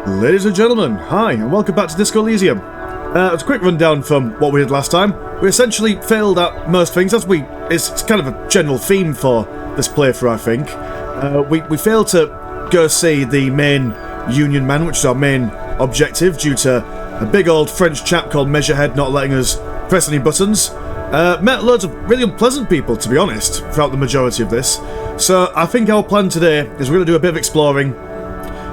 Ladies and gentlemen, hi, and welcome back to Disco Elysium. It's a quick rundown from what we did last time. We essentially failed at most things, it's kind of a general theme for this playthrough, I think. We failed to go see the main Union man, which is our main objective, due to a big old French chap called Measurehead not letting us press any buttons. Met loads of really unpleasant people, to be honest, throughout the majority of this. So I think our plan today is we're going to do a bit of exploring,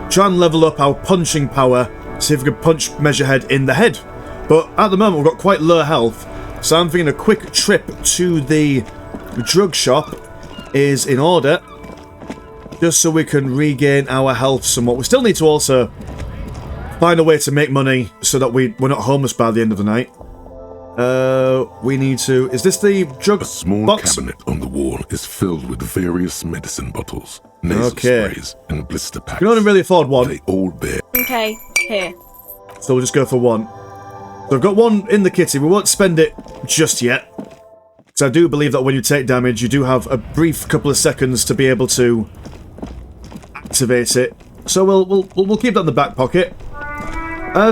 try and level up our punching power, see if we can punch Measurehead in the head. But at the moment we've got quite low health, so I'm thinking a quick trip to the drug shop is in order, just so we can regain our health somewhat. We still need to also find a way to make money so that we're not homeless by the end of the night. We need to... Is this the drug box? A small cabinet on the wall is filled with various medicine bottles, nasal sprays, and blister packs. We can only really afford one. They all bear... Okay, here. So we'll just go for one. So I've got one in the kitty. We won't spend it just yet, because I do believe that when you take damage, you do have a brief couple of seconds to be able to activate it. So we'll keep that in the back pocket.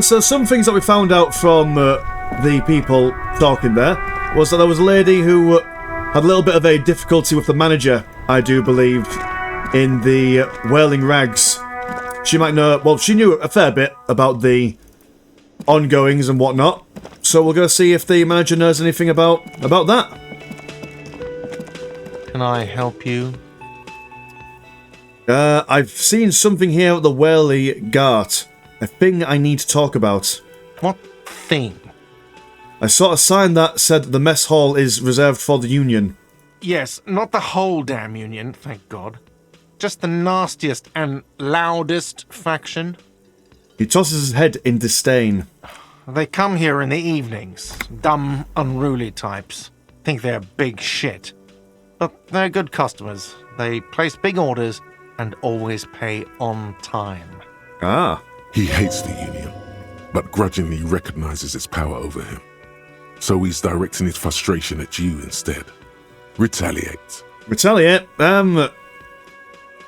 So some things that we found out from the people talking there was that there was a lady who had a little bit of a difficulty with the manager, I do believe, in the Whirling Rags. She might know... Well, she knew a fair bit about the ongoings and whatnot. So we'll go see if the manager knows anything about that. Can I help you? I've seen something here at the Whirly Gart. A thing I need to talk about. What thing? I saw a sign that said the mess hall is reserved for the Union. Yes, not the whole damn Union, thank God. Just the nastiest and loudest faction. He tosses his head in disdain. They come here in the evenings. Dumb, unruly types. Think they're big shit. But they're good customers. They place big orders and always pay on time. Ah. He hates the Union, but grudgingly recognizes its power over him. So he's directing his frustration at you instead. Retaliate. Retaliate?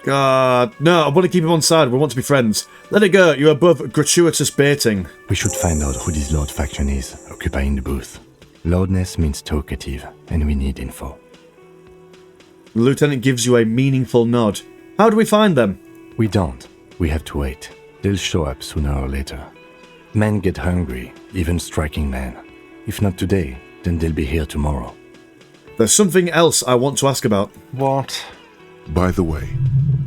God. No, I want to keep him on side. We want to be friends. Let it go. You're above gratuitous baiting. We should find out who this Lord faction is, occupying the booth. Loudness means talkative, and we need info. The lieutenant gives you a meaningful nod. How do we find them? We don't. We have to wait. They'll show up sooner or later. Men get hungry, even striking men. If not today, then they'll be here tomorrow. There's something else I want to ask about. What? By the way,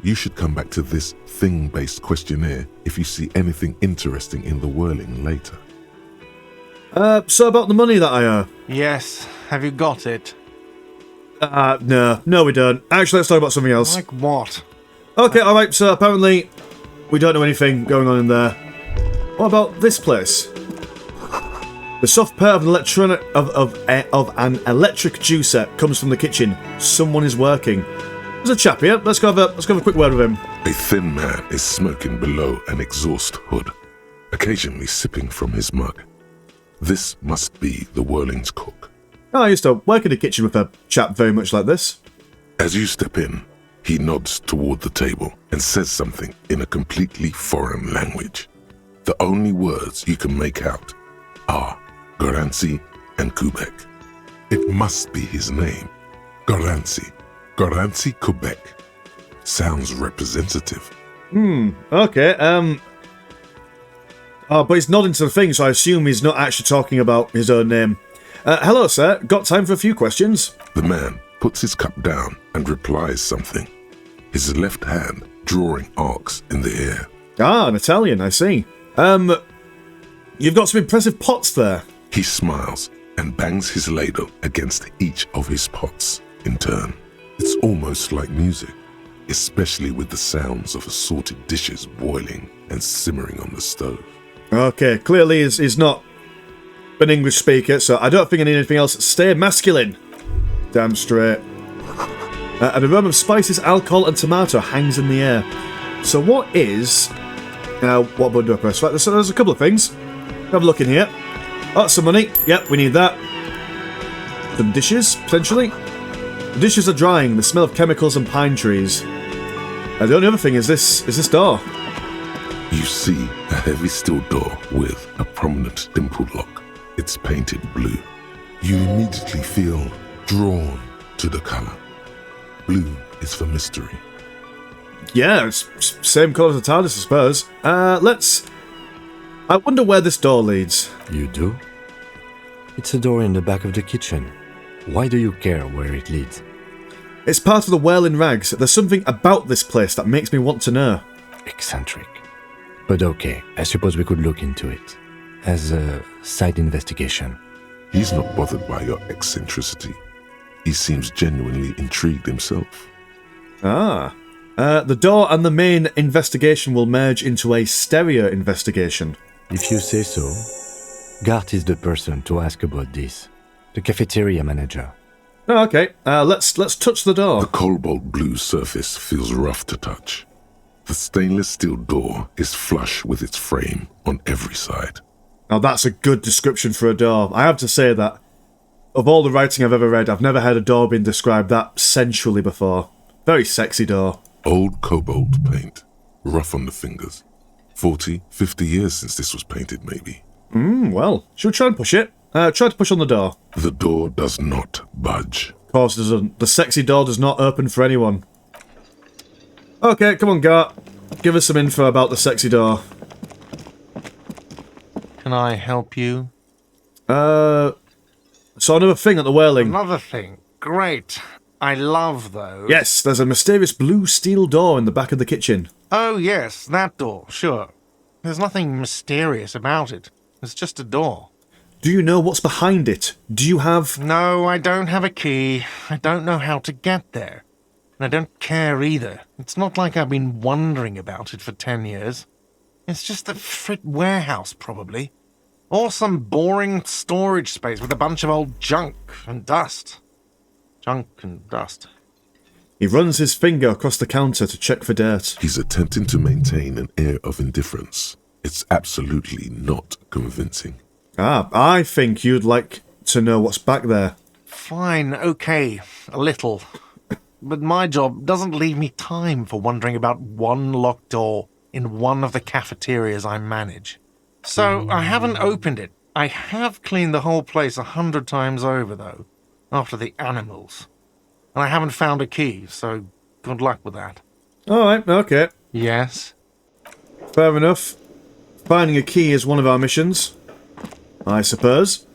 you should come back to this thing-based questionnaire if you see anything interesting in the whirling later. So about the money that I owe. Yes, have you got it? No we don't. Actually, let's talk about something else. Like what? Okay, alright, so apparently we don't know anything going on in there. What about this place? The soft purr of an electric juicer comes from the kitchen. Someone is working. There's a chap here. Let's go have a quick word with him. A thin man is smoking below an exhaust hood, occasionally sipping from his mug. This must be the Whirling's cook. I used to work in the kitchen with a chap very much like this. As you step in, he nods toward the table and says something in a completely foreign language. The only words you can make out are Garancy and Quebec. It must be his name. Garancy. Garancy Quebec. Sounds representative. Okay, but he's nodding to the thing, so I assume he's not actually talking about his own name. Hello, sir. Got time for a few questions? The man puts his cup down and replies something, his left hand drawing arcs in the air. Ah, an Italian, I see. You've got some impressive pots there. He smiles and bangs his ladle against each of his pots in turn. It's almost like music, especially with the sounds of assorted dishes boiling and simmering on the stove. Okay, clearly he's not an English speaker, so I don't think I need anything else. Stay masculine. Damn straight. An aroma of spices, alcohol, and tomato hangs in the air. So what is... what button do I press? Right, so there's a couple of things. Have a look in here. Oh, some money. Yep, we need that. Some dishes, potentially. The dishes are drying. The smell of chemicals and pine trees. The only other thing is this door. You see a heavy steel door with a prominent dimpled lock. It's painted blue. You immediately feel drawn to the color. Blue is for mystery. Yeah, it's same colour as the TARDIS, I suppose. I wonder where this door leads. You do? It's a door in the back of the kitchen. Why do you care where it leads? It's part of the Whirling Rags. There's something about this place that makes me want to know. Eccentric. But okay, I suppose we could look into it. As a side investigation. He's not bothered by your eccentricity. He seems genuinely intrigued himself. The door and the main investigation will merge into a stereo investigation. If you say so. Gart is the person to ask about this. The cafeteria manager. Oh, okay. Let's touch the door. The cobalt blue surface feels rough to touch. The stainless steel door is flush with its frame on every side. Now that's a good description for a door. I have to say that of all the writing I've ever read, I've never had a door being described that sensually before. Very sexy door. Old cobalt paint, rough on the fingers. 40, 50 years since this was painted, maybe. Well, should we try and push it? Try to push on the door. The door does not budge. Of course it doesn't. The sexy door does not open for anyone. Okay, come on, Gart. Give us some info about the sexy door. Can I help you? So another thing at the Whirling. Another thing. Great. I love those. Yes, there's a mysterious blue steel door in the back of the kitchen. Oh, yes, that door, sure. There's nothing mysterious about it. It's just a door. Do you know what's behind it? Do you have... No, I don't have a key. I don't know how to get there. And I don't care either. It's not like I've been wondering about it for 10 years. It's just a frit warehouse, probably. Or some boring storage space with a bunch of old junk and dust. Junk and dust. He runs his finger across the counter to check for dirt. He's attempting to maintain an air of indifference. It's absolutely not convincing. I think you'd like to know what's back there. Fine, okay, a little. But my job doesn't leave me time for wondering about one locked door in one of the cafeterias I manage. So I haven't opened it. I have cleaned the whole place 100 times over, though, after the animals. And I haven't found a key, so good luck with that. Alright, okay. Yes? Fair enough. Finding a key is one of our missions, I suppose.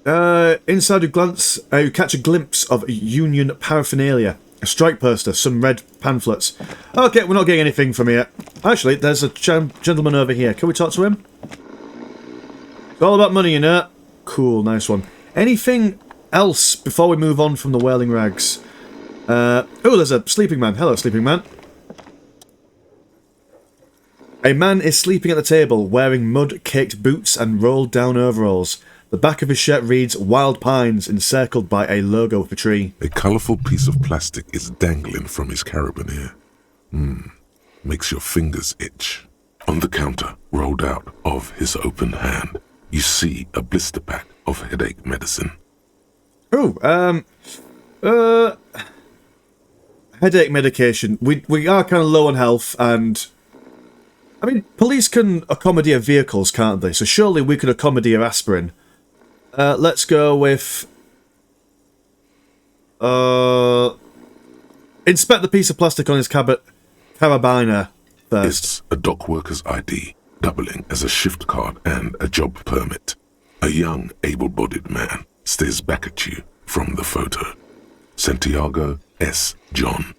Inside you catch a glimpse of Union paraphernalia. A strike poster, some red pamphlets. Okay, we're not getting anything from here. Actually, there's a gentleman over here. Can we talk to him? It's all about money, you know. Cool, nice one. Anything else before we move on from the Whirling Rags? Oh, there's a sleeping man. Hello, sleeping man. A man is sleeping at the table, wearing mud-caked boots and rolled-down overalls. The back of his shirt reads Wild Pines, encircled by a logo of a tree. A colourful piece of plastic is dangling from his carabiner. Makes your fingers itch. On the counter, rolled out of his open hand, you see a blister pack of headache medicine. Oh, headache medication. We are kind of low on health, and I mean, police can commandeer vehicles, can't they? So surely we could commandeer aspirin. Let's go with... inspect the piece of plastic on his carabiner first. It's a dock worker's ID, doubling as a shift card and a job permit. A young, able-bodied man stares back at you from the photo. Santiago S. John.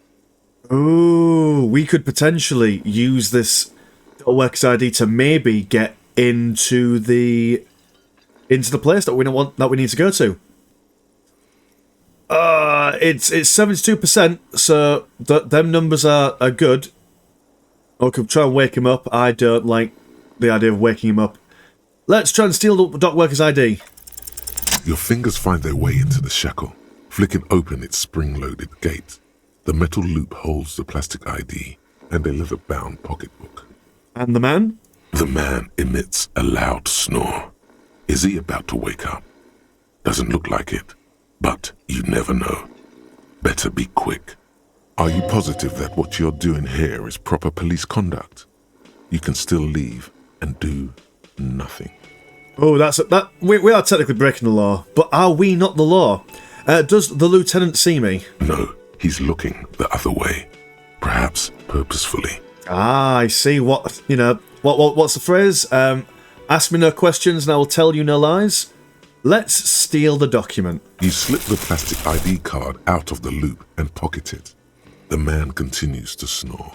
Ooh, we could potentially use this worker's ID to maybe get into the place that we need to go to. It's 72%, so them numbers are good. I could try and wake him up. I don't like the idea of waking him up. Let's try and steal the dock worker's ID. Your fingers find their way into the shackle, flicking open its spring-loaded gate. The metal loop holds the plastic ID and a leather-bound pocketbook. And the man? The man emits a loud snore. Is he about to wake up? Doesn't look like it, but you never know. Better be quick. Are you positive that what you're doing here is proper police conduct? you can still leave and do nothing. Oh, we are technically breaking the law, but are we not the law? Does the lieutenant see me? No, he's looking the other way. Perhaps purposefully. Ah, I see. What's the phrase? Ask me no questions and I will tell you no lies. Let's steal the document. You slip the plastic ID card out of the loop and pocket it. The man continues to snore.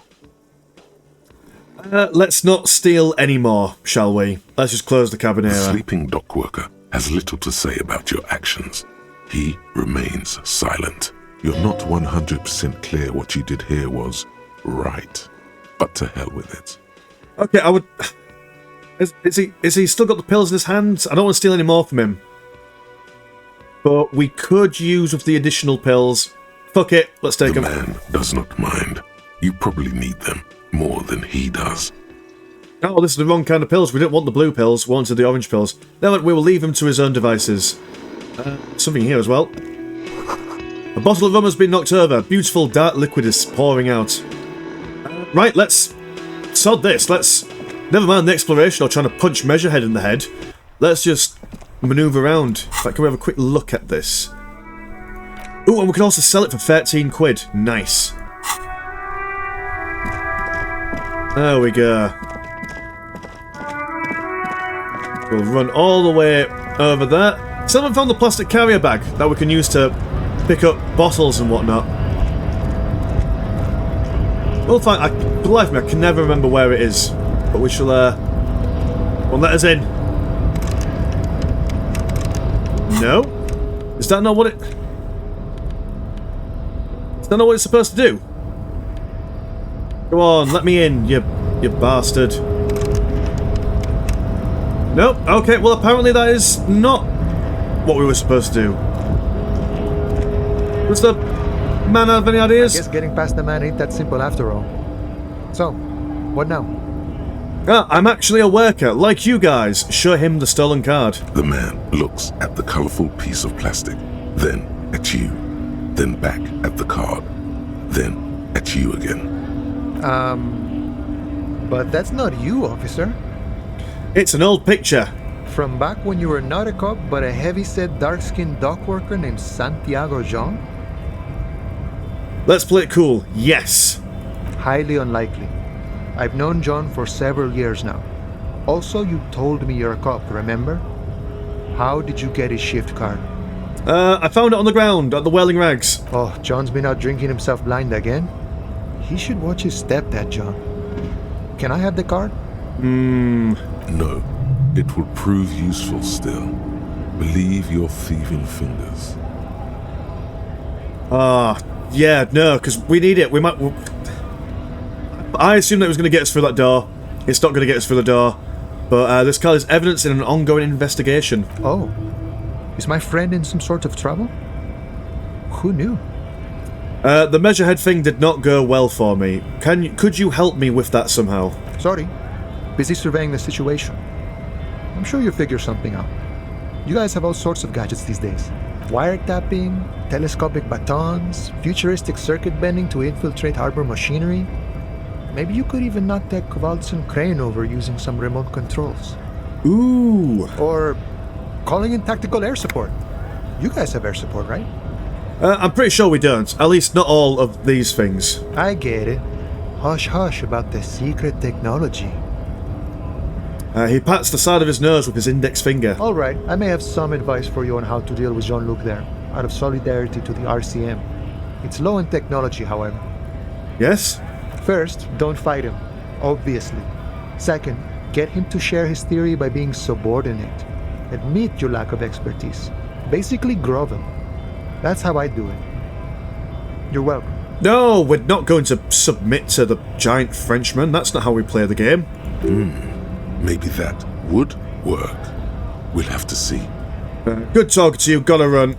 Let's not steal any more, shall we? Let's just close the The cabinera. sleeping dock worker has little to say about your actions. He remains silent. You're not 100% clear what you did here was right. But to hell with it. Okay, I would... Is he still got the pills in his hands? I don't want to steal any more from him. But we could use with the additional pills. Fuck it, let's take The them. man does not mind. You probably need them more than he does. Oh, this is the wrong kind of pills. We didn't want the blue pills, we wanted the orange pills. Now we will leave him to his own devices. Something here as well. A bottle of rum has been knocked over. Beautiful dark liquid is pouring out. Right, let's sod this. Let's... Never mind the exploration or trying to punch Measurehead in the head. Let's just manoeuvre around. In fact, can we have a quick look at this? Ooh, and we can also sell it for 13 quid. Nice. There we go. We'll run all the way over there. Someone found the plastic carrier bag that we can use to pick up bottles and whatnot. We'll find... For the life of me, I can never remember where it is. But we shall, won't let us in. No? Is that not what it... Is that not what it's supposed to do? Go on, let me in, you bastard. Nope, okay, well apparently that is not what we were supposed to do. Does the man have any ideas? I guess getting past the man ain't that simple after all. So, what now? Ah, I'm actually a worker, like you guys. Show him the stolen card. The man looks at the colourful piece of plastic, then at you, then back at the card, then at you again. But that's not you, officer. It's an old picture. From back when you were not a cop, but a heavy-set, dark-skinned dock worker named Santiago Jean? Let's play it cool. Yes. Highly unlikely. I've known John for several years now. Also, you told me you're a cop, remember? How did you get his shift card? I found it on the ground at the Whirling Rags. Oh, John's been out drinking himself blind again? He should watch his step, that John. Can I have the card? No, it will prove useful still. Believe your thieving fingers. Yeah, no, because we need it. We might... I assumed that it was going to get us through that door. It's not going to get us through the door. But this card is evidence in an ongoing investigation. Oh. Is my friend in some sort of trouble? Who knew? The Measurehead thing did not go well for me. Could you help me with that somehow? Sorry. Busy surveying the situation. I'm sure you'll figure something out. You guys have all sorts of gadgets these days. Wiretapping, telescopic batons, futuristic circuit bending to infiltrate harbor machinery. Maybe you could even knock that Kowalson crane over using some remote controls. Ooh. Or calling in tactical air support. You guys have air support, right? I'm pretty sure we don't. At least not all of these things. I get it. Hush hush about the secret technology. He pats the side of his nose with his index finger. Alright, I may have some advice for you on how to deal with Jean-Luc there, out of solidarity to the RCM. It's low in technology, however. Yes? First, don't fight him, obviously. Second, get him to share his theory by being subordinate. Admit your lack of expertise. Basically grovel. That's how I do it. You're welcome. No, we're not going to submit to the giant Frenchman. That's not how we play the game. Maybe that would work. We'll have to see. Good talking to you. Gotta run.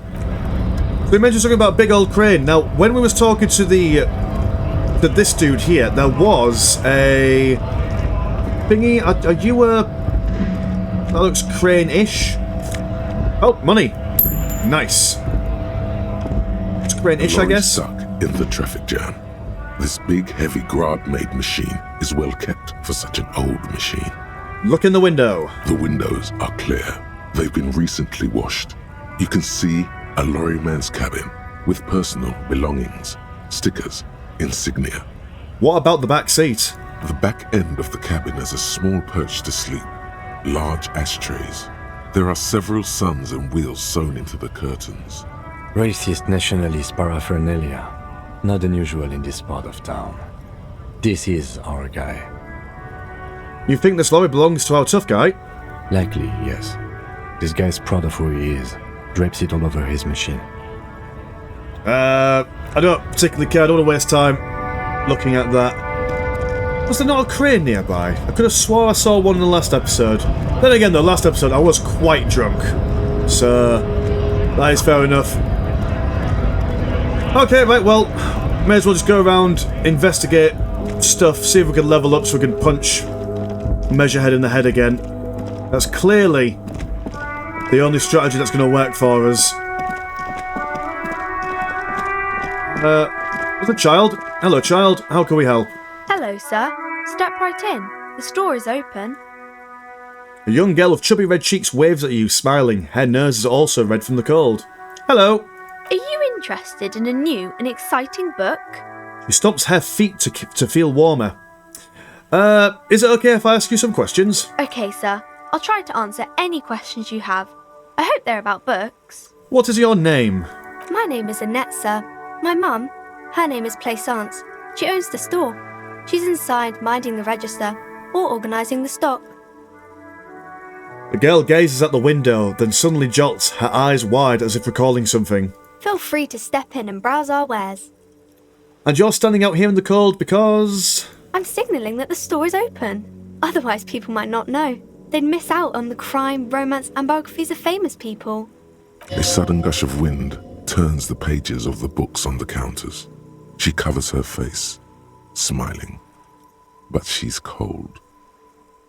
We mentioned something about big old crane. Now, when we was talking to this dude here, there was a thingy. Are you a... That looks crane-ish. Oh, money. Nice. It's crane-ish, I Lorry's guess. stuck in the traffic jam. This big, heavy Grad-made machine is well kept for such an old machine. Look in the window. The windows are clear. They've been recently washed. You can see a lorryman's cabin with personal belongings, stickers, insignia. What about the back seat? The back end of the cabin has a small perch to sleep, large ashtrays. There are several suns and wheels sewn into the curtains. Racist nationalist paraphernalia. Not unusual in this part of town. This is our guy. You think this lorry belongs to our tough guy? Likely, yes. This guy's proud of who he is. Drapes it all over his machine. I don't particularly care. I don't want to waste time looking at that. Was there not a crane nearby? I could have swore I saw one in the last episode. Then again, the last episode I was quite drunk. So, that is fair enough. Okay, right, well, may as well just go around, investigate stuff, see if we can level up so we can punch Measurehead in the head again. That's clearly the only strategy that's going to work for us. There's a child. Hello, child. How can we help? Hello, sir. Step right in. The store is open. A young girl with chubby red cheeks waves at you, smiling. Her nose is also red from the cold. Hello. Are you interested in a new and exciting book? She stomps her feet to feel warmer. Is it okay if I ask you some questions? Okay, sir. I'll try to answer any questions you have. I hope they're about books. What is your name? My name is Annette, sir. My mum, her name is Plaisance. She owns the store. She's inside minding the register or organising the stock. The girl gazes at the window, then suddenly jolts, her eyes wide as if recalling something. Feel free to step in and browse our wares. And you're standing out here in the cold because... I'm signalling that the store is open. Otherwise people might not know. They'd miss out on the crime, romance and biographies of famous people. A sudden gush of wind turns the pages of the books on the counters. She covers her face, smiling. But she's cold.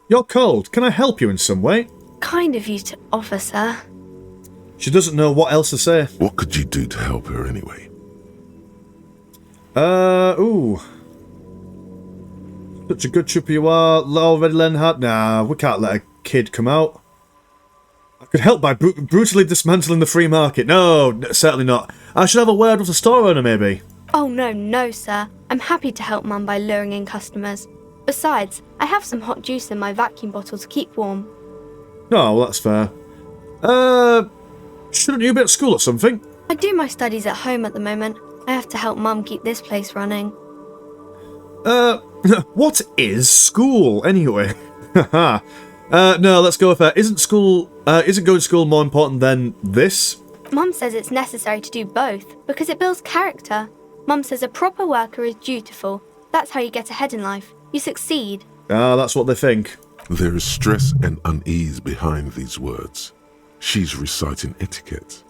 You're cold. Can I help you in some way? Kind of you to offer, sir. She doesn't know what else to say. What could you do to help her anyway? Ooh. Such a good trooper you are. Already learned how... Nah, we can't let a kid come out. I could help by brutally dismantling the free market. No, certainly not. I should have a word with the store owner, maybe. Oh, no, sir. I'm happy to help Mum by luring in customers. Besides, I have some hot juice in my vacuum bottle to keep warm. No, well, that's fair. Shouldn't you be at school or something? I do my studies at home at the moment. I have to help Mum keep this place running. What is school, anyway? No, let's go with her. Isn't going to school more important than this? Mum says it's necessary to do both, because it builds character. Mum says a proper worker is dutiful. That's how you get ahead in life. You succeed. Ah, that's what they think. There is stress and unease behind these words. She's reciting etiquette.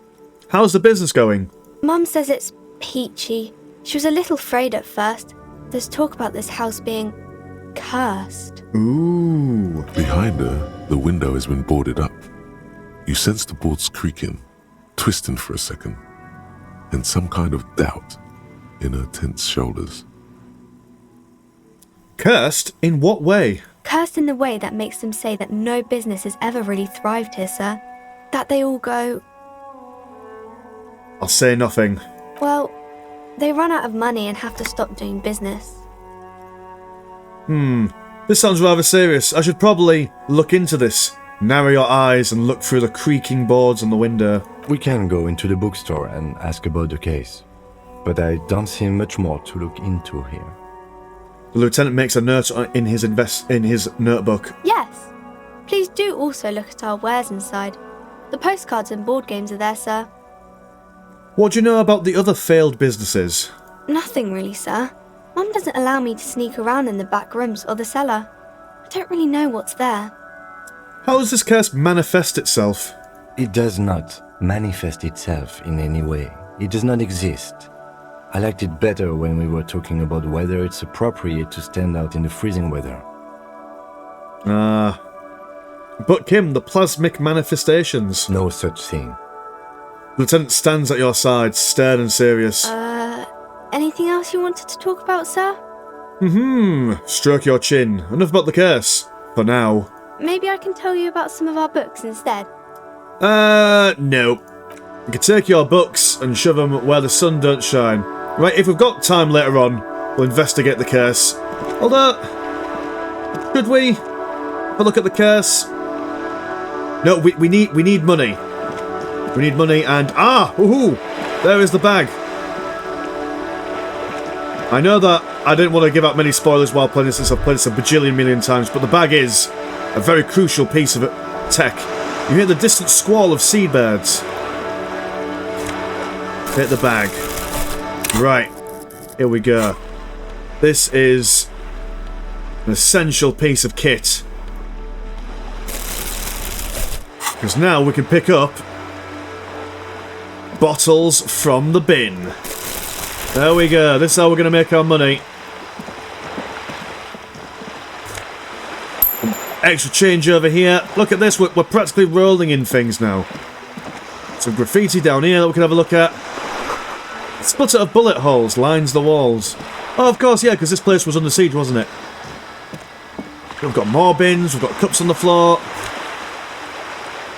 How's the business going? Mum says it's peachy. She was a little afraid at first. There's talk about this house being cursed. Ooh. Behind her, the window has been boarded up. You sense the boards creaking, twisting for a second, and some kind of doubt in her tense shoulders. Cursed? In what way? Cursed in the way that makes them say that no business has ever really thrived here, sir. That they all go... I'll say nothing. Well, they run out of money and have to stop doing business. This sounds rather serious. I should probably look into this. Narrow your eyes and look through the creaking boards on the window. We can go into the bookstore and ask about the case, but I don't see much more to look into here. The lieutenant makes a note in his notebook. Yes. Please do also look at our wares inside. The postcards and board games are there, sir. What do you know about the other failed businesses? Nothing really, sir. Mum doesn't allow me to sneak around in the back rooms or the cellar. I don't really know what's there. How does this curse manifest itself? It does not manifest itself in any way. It does not exist. I liked it better when we were talking about whether it's appropriate to stand out in the freezing weather. But Kim, the plasmic manifestations. No such thing. The lieutenant stands at your side, stern and serious. Anything else you wanted to talk about, sir? Stroke your chin. Enough about the curse. For now. Maybe I can tell you about some of our books instead. No. You can take your books and shove them where the sun don't shine. Right, if we've got time later on, we'll investigate the curse. Although, should we have a look at the curse? No, we need money. We need money and... there is the bag. I know that I didn't want to give out many spoilers while playing this, since I've played this a bajillion million times, but the bag is a very crucial piece of tech. You hear the distant squall of seabirds. Hit the bag. Right. Here we go. This is an essential piece of kit. Because now we can pick up bottles from the bin. There we go. This is how we're going to make our money. Extra change over here. Look at this. We're practically rolling in things now. Some graffiti down here that we can have a look at. Sputter of bullet holes lines the walls. Oh, of course, yeah, because this place was under siege, wasn't it? We've got more bins. We've got cups on the floor.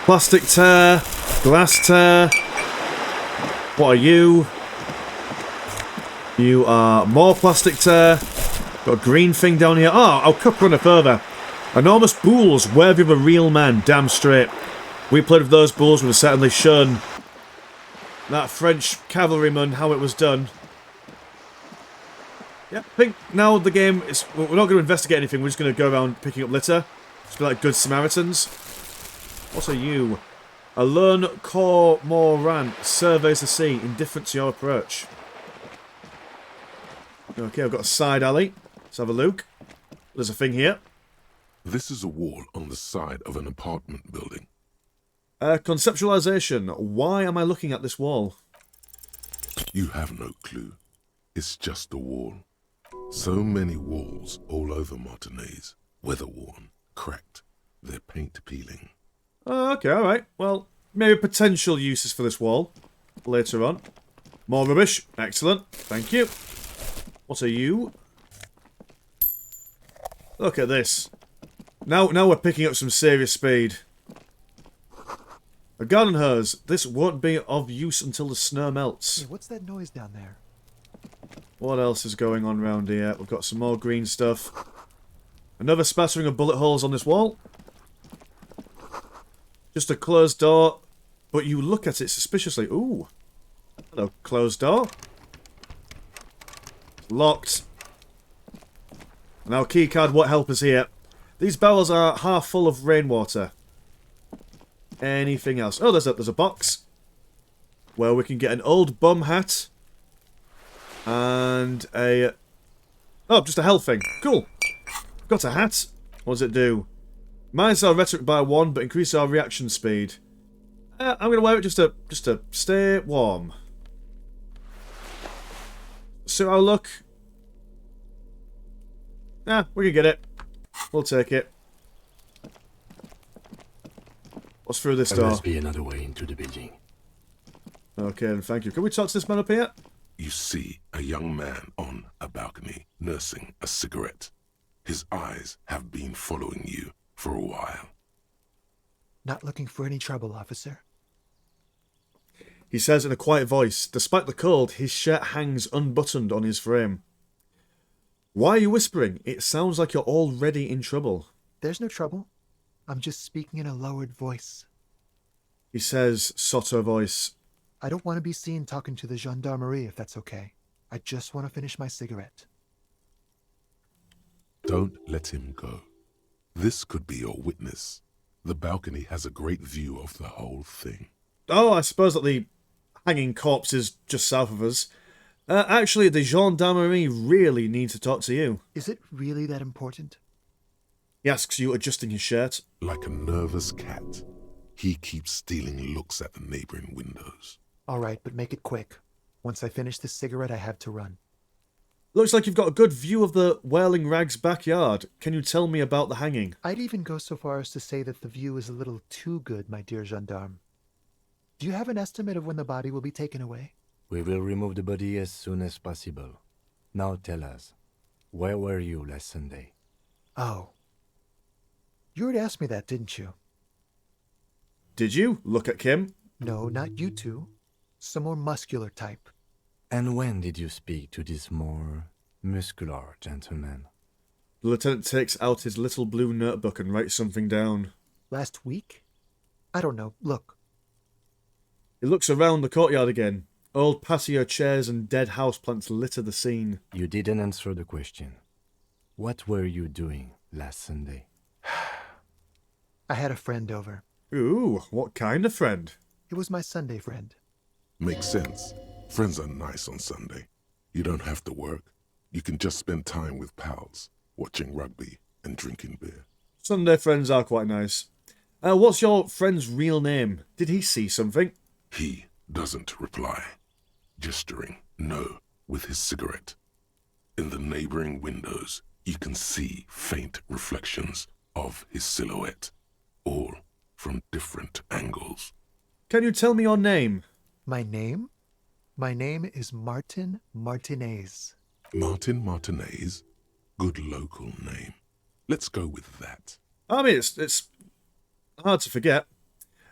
Plastic tear. Glass tear. What are you? You are more plastic tear. Got a green thing down here. Oh, our cup runner further. Enormous bulls worthy of a real man, damn straight. We played with those bulls, would have certainly shown that French cavalryman how it was done. Yeah, I think now the game is... We're not going to investigate anything, we're just going to go around picking up litter. Just be like good Samaritans. What are you? A lone cormorant surveys the sea, indifferent to your approach. Okay, I've got a side alley. Let's have a look. There's a thing here. This is a wall on the side of an apartment building. Conceptualization. Why am I looking at this wall? You have no clue. It's just a wall. So many walls all over Martinez. Weather-worn, cracked, their paint peeling. Oh, okay, alright. Well, maybe potential uses for this wall later on. More rubbish. Excellent. Thank you. What are you? Look at this. Now we're picking up some serious speed. A garden hose. This won't be of use until the snow melts. Hey, what's that noise down there? What else is going on around here? We've got some more green stuff. Another spattering of bullet holes on this wall. Just a closed door. But you look at it suspiciously. Ooh. Hello, closed door. Locked. Now keycard, what help is here? These barrels are half full of rainwater. Anything else? Oh, there's a box. Where we can get an old bum hat. And a... Oh, just a health thing. Cool. Got a hat. What does it do? Minus our rhetoric by 1, but increase our reaction speed. I'm going to wear it just to stay warm. So our look. We can get it. We'll take it. What's through this There door? must be another way into the building. Okay, then thank you. Can we talk to this man up here? You see a young man on a balcony nursing a cigarette. His eyes have been following you for a while. Not looking for any trouble, officer. He says in a quiet voice. Despite the cold, his shirt hangs unbuttoned on his frame. Why are you whispering? It sounds like you're already in trouble. There's no trouble. I'm just speaking in a lowered voice. He says, sotto voice. I don't want to be seen talking to the gendarmerie, if that's okay. I just want to finish my cigarette. Don't let him go. This could be your witness. The balcony has a great view of the whole thing. Oh, I suppose that the hanging corpse is just south of us. Actually, the gendarmerie really need to talk to you. Is it really that important? He asks you, adjusting his shirt. Like a nervous cat, he keeps stealing looks at the neighboring windows. All right, but make it quick. Once I finish this cigarette, I have to run. Looks like you've got a good view of the Whirling Rag's backyard. Can you tell me about the hanging? I'd even go so far as to say that the view is a little too good, my dear gendarme. Do you have an estimate of when the body will be taken away? We will remove the body as soon as possible. Now tell us, where were you last Sunday? Oh. You already asked me that, didn't you? Did you look at Kim? No, not you two. Some more muscular type. And when did you speak to this more muscular gentleman? The lieutenant takes out his little blue notebook and writes something down. Last week? I don't know. Look. He looks around the courtyard again. Old patio chairs and dead houseplants litter the scene. You didn't answer the question. What were you doing last Sunday? I had a friend over. Ooh, what kind of friend? It was my Sunday friend. Makes sense. Friends are nice on Sunday. You don't have to work. You can just spend time with pals, watching rugby and drinking beer. Sunday friends are quite nice. What's your friend's real name? Did he see something? He doesn't reply, gesturing no with his cigarette. In the neighboring windows, you can see faint reflections of his silhouette, all from different angles. Can you tell me your name? My name? My name is Martin Martinez. Martin Martinez? Good local name. Let's go with that. I mean, it's hard to forget.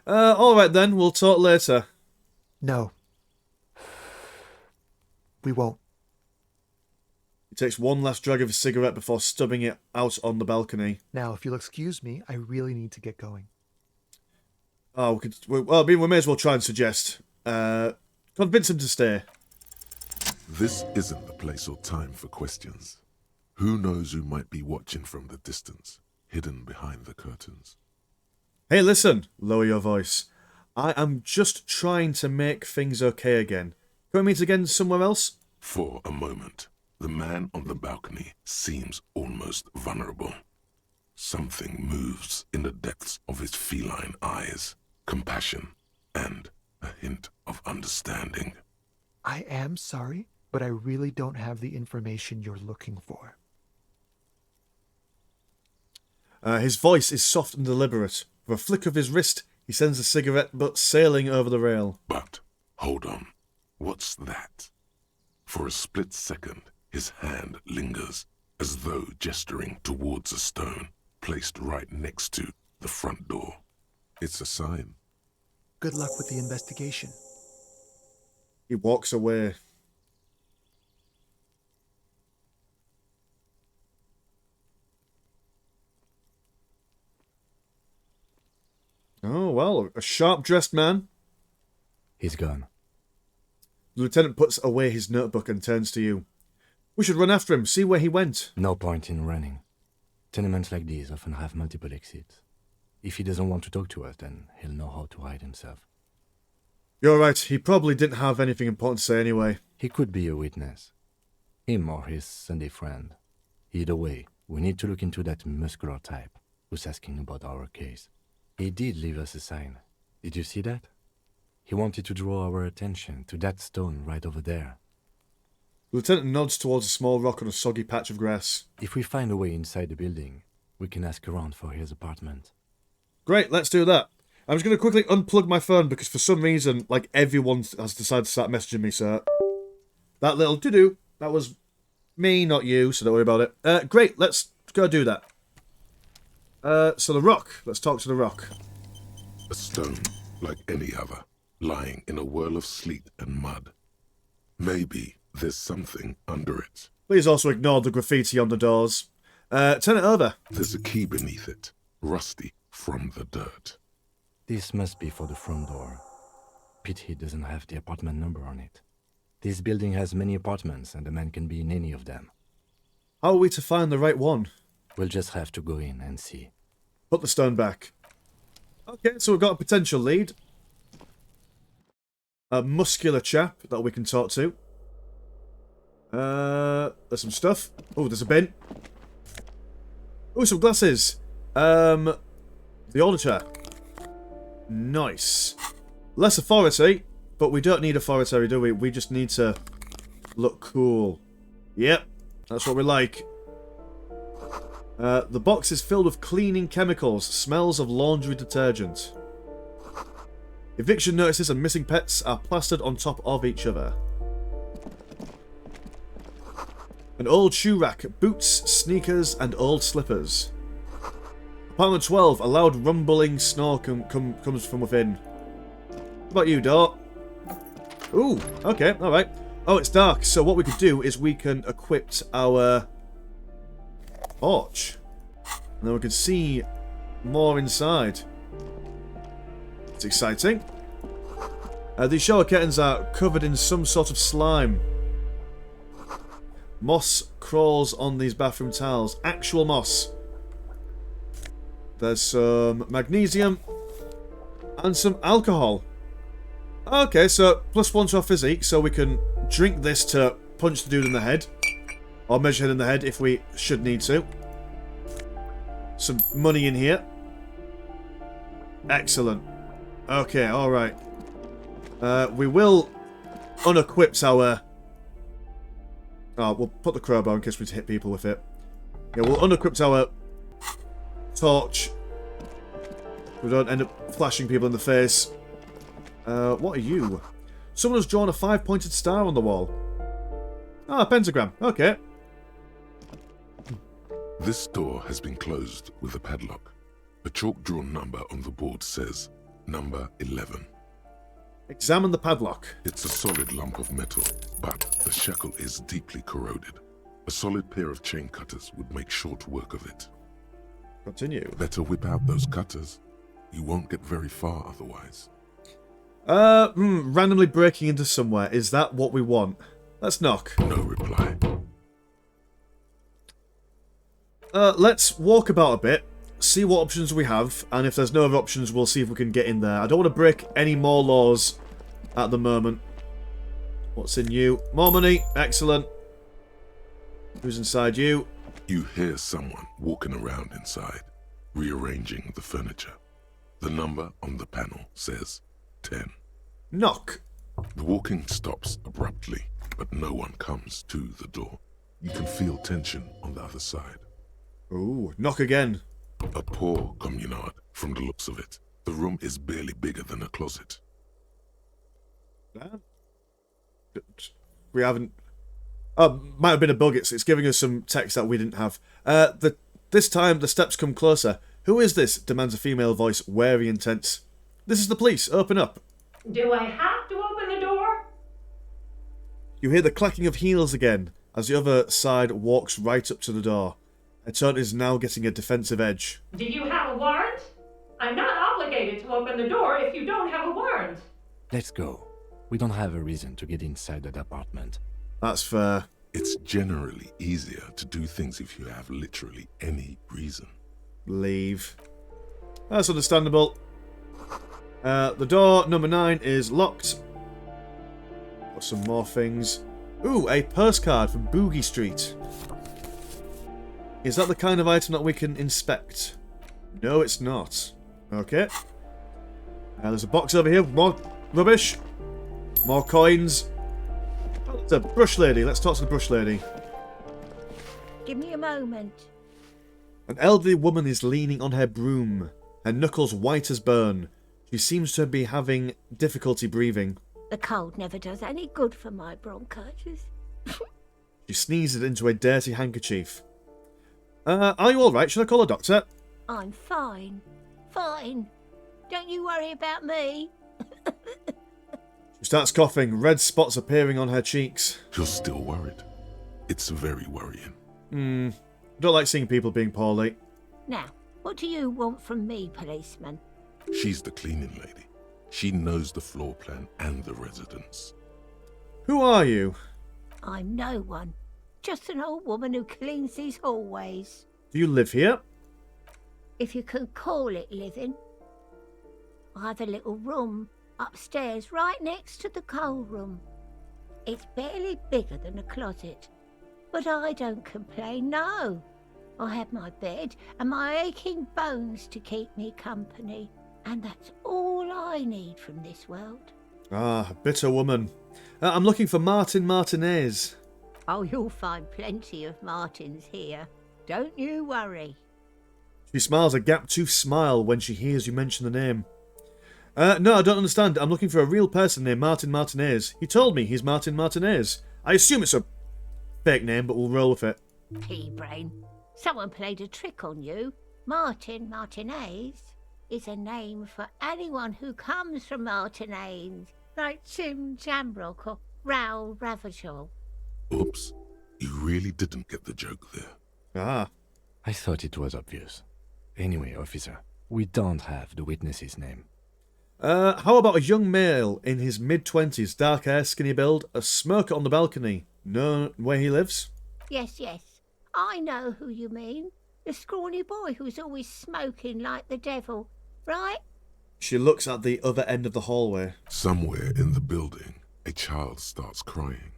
Alright then, we'll talk later. No. We won't. He takes one last drag of his cigarette before stubbing it out on the balcony. Now, if you'll excuse me, I really need to get going. Oh, we may as well try and suggest. Convince him to stay. This isn't the place or time for questions. Who knows who might be watching from the distance, hidden behind the curtains. Hey, listen, lower your voice. I am just trying to make things okay again. Can we meet again somewhere else? For a moment, the man on the balcony seems almost vulnerable. Something moves in the depths of his feline eyes. Compassion and a hint of understanding. I am sorry, but I really don't have the information you're looking for. His voice is soft and deliberate. With a flick of his wrist, he sends the cigarette butt sailing over the rail. But, hold on, what's that? For a split second, his hand lingers, as though gesturing towards a stone placed right next to the front door. It's a sign. Good luck with the investigation. He walks away. Oh, well, a sharp-dressed man. He's gone. The lieutenant puts away his notebook and turns to you. We should run after him, see where he went. No point in running. Tenements like these often have multiple exits. If he doesn't want to talk to us, then he'll know how to hide himself. You're right, he probably didn't have anything important to say anyway. He could be a witness. Him or his Sunday friend. Either way, we need to look into that muscular type who's asking about our case. He did leave us a sign. Did you see that? He wanted to draw our attention to that stone right over there. The lieutenant nods towards a small rock on a soggy patch of grass. If we find a way inside the building, we can ask around for his apartment. Great, let's do that. I'm just going to quickly unplug my phone because for some reason, like, everyone has decided to start messaging me, so... That little to-do, that was me, not you, so don't worry about it. Great, let's go do that. So the rock. Let's talk to the rock. A stone, like any other, lying in a whirl of sleet and mud. Maybe there's something under it. Please also ignore the graffiti on the doors. Turn it over. There's a key beneath it, rusty from the dirt. This must be for the front door. Pity it doesn't have the apartment number on it. This building has many apartments and the man can be in any of them. How are we to find the right one? We'll just have to go in and see. Put the stone back. Okay, so we've got a potential lead. A muscular chap that we can talk to. There's some stuff. Oh, there's a bin. Oh, some glasses. The auditor. Nice. Less authority, but we don't need authority, do we? We just need to look cool. Yep, that's what we like. The box is filled with cleaning chemicals, smells of laundry detergent. Eviction notices and missing pets are plastered on top of each other. An old shoe rack, boots, sneakers, and old slippers. Apartment 12, a loud rumbling snore comes from within. What about you, door? Ooh, okay, alright. Oh, it's dark, so what we could do is we can equip our torch. And then we can see more inside. It's exciting. These shower curtains are covered in some sort of slime. Moss crawls on these bathroom towels. Actual moss. There's some magnesium. And some alcohol. Okay, so +1 to our physique, so we can drink this to punch the dude in the head. Or measure him in the head if we should need to. Some money in here. Excellent. Okay, alright. We will unequip our... Oh, we'll put the crowbar in case we hit people with it. Yeah, we'll unequip our torch. We don't end up flashing people in the face. What are you? Someone has drawn a 5-pointed star on the wall. Ah, a pentagram. Okay. This door has been closed with a padlock. A chalk-drawn number on the board says number 11. Examine the padlock. It's a solid lump of metal, but the shackle is deeply corroded. A solid pair of chain cutters would make short work of it. Continue. Better whip out those cutters. You won't get very far otherwise. Randomly breaking into somewhere. Is that what we want? Let's knock. No reply. Let's walk about a bit, see what options we have, and if there's no other options, we'll see if we can get in there. I don't want to break any more laws at the moment. What's in you? More money. Excellent. Who's inside you? You hear someone walking around inside, rearranging the furniture. The number on the panel says 10. Knock. The walking stops abruptly, but no one comes to the door. You can feel tension on the other side. Ooh, knock again. A poor communard, from the looks of it. The room is barely bigger than a closet. We haven't... Oh, might have been a bug. It's giving us some text that we didn't have. This time, the steps come closer. Who is this? Demands a female voice, wary and tense. This is the police. Open up. Do I have to open the door? You hear the clacking of heels again, as the other side walks right up to the door. Her tone is now getting a defensive edge. Do you have a warrant? I'm not obligated to open the door if you don't have a warrant. Let's go. We don't have a reason to get inside that apartment. That's fair. It's generally easier to do things if you have literally any reason. Leave. That's understandable. The door, number 9, is locked. Got some more things. Ooh, a postcard from Boogie Street. Is that the kind of item that we can inspect? No, it's not. Okay. There's a box over here. More rubbish. More coins. Oh, it's a brush lady. Let's talk to the brush lady. Give me a moment. An elderly woman is leaning on her broom, her knuckles white as bone. She seems to be having difficulty breathing. The cold never does any good for my bronchitis. She sneezes into a dirty handkerchief. Are you alright? Should I call a doctor? I'm fine. Fine. Don't you worry about me. She starts coughing, red spots appearing on her cheeks. You're still worried. It's very worrying. Don't like seeing people being poorly. Now, what do you want from me, policeman? She's the cleaning lady. She knows the floor plan and the residence. Who are you? I'm no one. Just an old woman who cleans these hallways. Do you live here? If you can call it living. I have a little room upstairs right next to the coal room. It's barely bigger than a closet. But I don't complain, no. I have my bed and my aching bones to keep me company. And that's all I need from this world. Ah, bitter woman. I'm looking for Martin Martinez. Oh, you'll find plenty of Martins here. Don't you worry. She smiles a gap-toothed smile when she hears you mention the name. No, I don't understand. I'm looking for a real person named Martin Martinez. He told me he's Martin Martinez. I assume it's a fake name, but we'll roll with it. Pea-brain. Someone played a trick on you. Martinez is a name for anyone who comes from Martinez, like Jim Jamrock or Raoul Ravachol. Oops, you really didn't get the joke there. Ah. I thought it was obvious. Anyway, officer, we don't have the witness's name. How about a young male in his mid-20s, dark hair, skinny build, a smoker on the balcony? Know where he lives? Yes. I know who you mean. The scrawny boy who's always smoking like the devil, right? She looks at the other end of the hallway. Somewhere in the building, a child starts crying.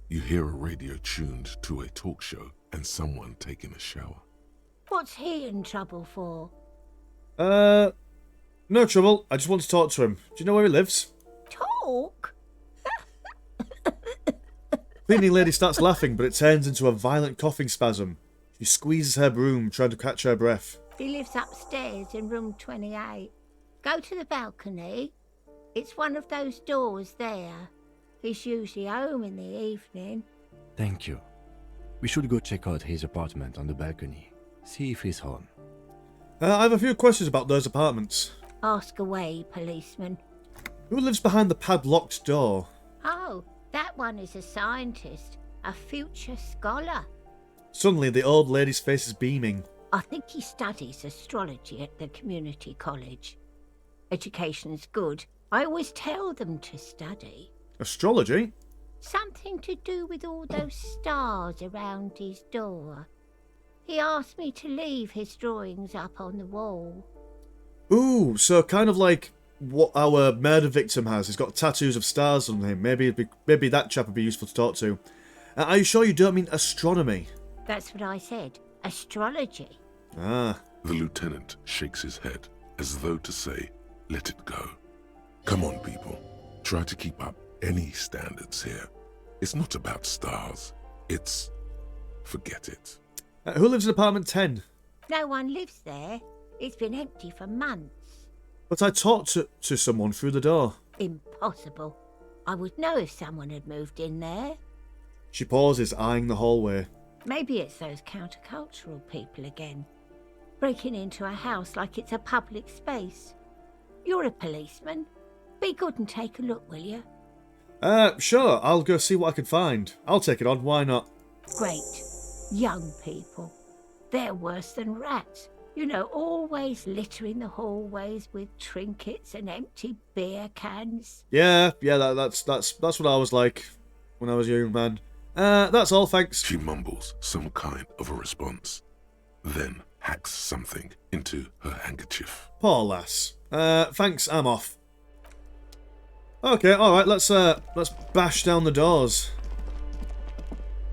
You hear a radio tuned to a talk show and someone taking a shower. What's he in trouble for? No trouble. I just want to talk to him. Do you know where he lives? Talk? Cleaning lady starts laughing, but it turns into a violent coughing spasm. She squeezes her broom, trying to catch her breath. He lives upstairs in room 28. Go to the balcony. It's one of those doors there. He's usually home in the evening. Thank you. We should go check out his apartment on the balcony. See if he's home. I have a few questions about those apartments. Ask away, policeman. Who lives behind the padlocked door? Oh, that one is a scientist, a future scholar. Suddenly, the old lady's face is beaming. I think he studies astrology at the community college. Education's good. I always tell them to study. Astrology? Something to do with all those stars around his door. He asked me to leave his drawings up on the wall. Ooh, so kind of like what our murder victim has. He's got tattoos of stars on him. Maybe that chap would be useful to talk to. Are you sure you don't mean astronomy? That's what I said. Astrology. Ah. The lieutenant shakes his head as though to say, let it go. Come on, people. Try to keep up any standards here. It's not about stars. It's... forget it. Who lives in apartment 10? No one lives there. It's been empty for months. But I talked to someone through the door. Impossible. I would know if someone had moved in there. She pauses, eyeing the hallway. Maybe it's those countercultural people again. Breaking into a house like it's a public space. You're a policeman. Be good and take a look, will you? Sure. I'll go see what I can find. I'll take it on. Why not? Great. Young people. They're worse than rats. You know, always littering the hallways with trinkets and empty beer cans. Yeah. That's what I was like when I was a young man. That's all, thanks. She mumbles some kind of a response, then hacks something into her handkerchief. Poor lass. Thanks. I'm off. Okay. All right. Let's bash down the doors.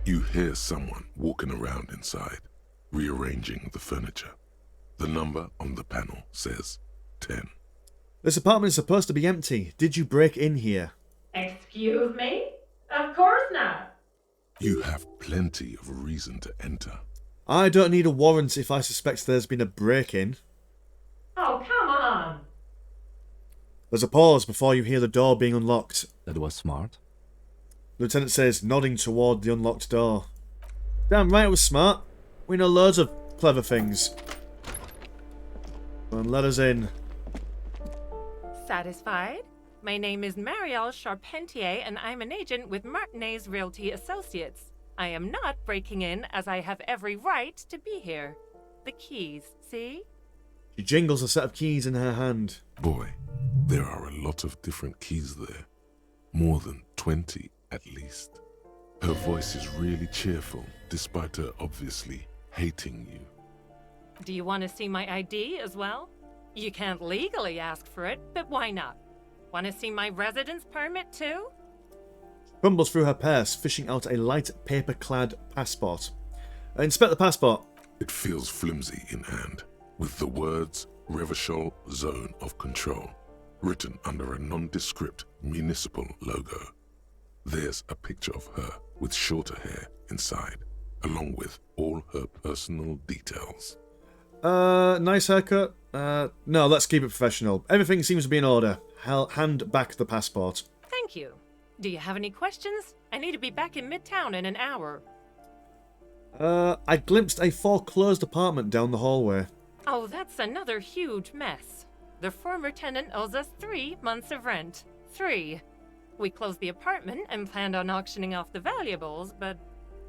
You hear someone walking around inside, rearranging the furniture. The number on the panel says 10. This apartment is supposed to be empty. Did you break in here? Excuse me? Of course not. You have plenty of reason to enter. I don't need a warrant if I suspect there's been a break-in. Oh, come on. There's a pause before you hear the door being unlocked. That was smart. Lieutenant says, nodding toward the unlocked door. Damn right it was smart. We know loads of clever things. Come on, let us in. Satisfied? My name is Marielle Charpentier, and I'm an agent with Martinez Realty Associates. I am not breaking in, as I have every right to be here. The keys, see? She jingles a set of keys in her hand. Boy, there are a lot of different keys there. More than 20 at least. Her voice is really cheerful, despite her obviously hating you. Do you want to see my ID as well? You can't legally ask for it, but why not? Want to see my residence permit too? Crumbles through her purse, fishing out a light paper-clad passport. Inspect the passport. It feels flimsy in hand, with the words Revachol Zone of Control written under a nondescript municipal logo. There's a picture of her with shorter hair inside, along with all her personal details. Nice haircut. No, let's keep it professional. Everything seems to be in order. Hand back the passport. Thank you. Do you have any questions? I need to be back in Midtown in an hour. I glimpsed a foreclosed apartment down the hallway. Oh, that's another huge mess. The former tenant owes us 3 months of rent. 3. We closed the apartment and planned on auctioning off the valuables, but...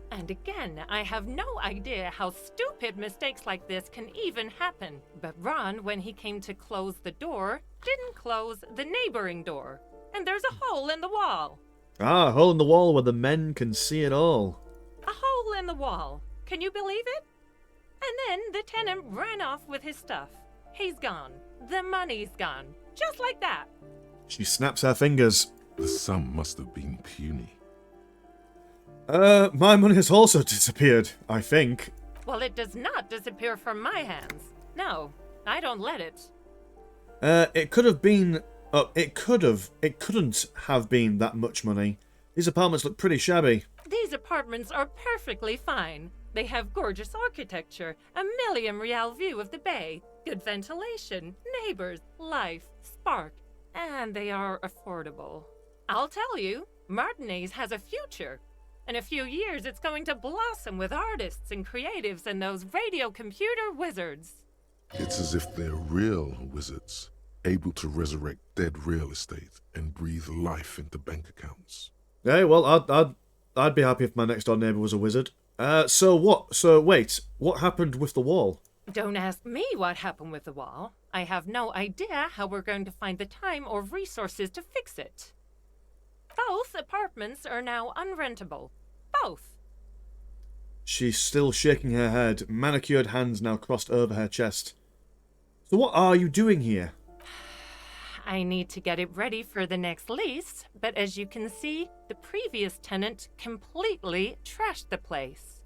And again, I have no idea how stupid mistakes like this can even happen. But Ron, when he came to close the door, didn't close the neighboring door. And there's a hole in the wall. Ah, a hole in the wall where the men can see it all. A hole in the wall. Can you believe it? And then the tenant ran off with his stuff. He's gone. The money's gone. Just like that. She snaps her fingers. The sum must have been puny. My money has also disappeared, I think. Well, it does not disappear from my hands. No, I don't let it. It could have been... it couldn't have been that much money. These apartments look pretty shabby. These apartments are perfectly fine. They have gorgeous architecture, a million-real view of the bay, good ventilation, neighbors, life, spark, and they are affordable. I'll tell you, Martinez has a future. In a few years, it's going to blossom with artists and creatives and those radio computer wizards. It's as if they're real wizards, able to resurrect dead real estate and breathe life into bank accounts. Hey, well, I'd be happy if my next door neighbour was a wizard. So wait, what happened with the wall? Don't ask me what happened with the wall. I have no idea how we're going to find the time or resources to fix it. Both apartments are now unrentable. Both. She's still shaking her head, manicured hands now crossed over her chest. So what are you doing here? I need to get it ready for the next lease, but as you can see, the previous tenant completely trashed the place.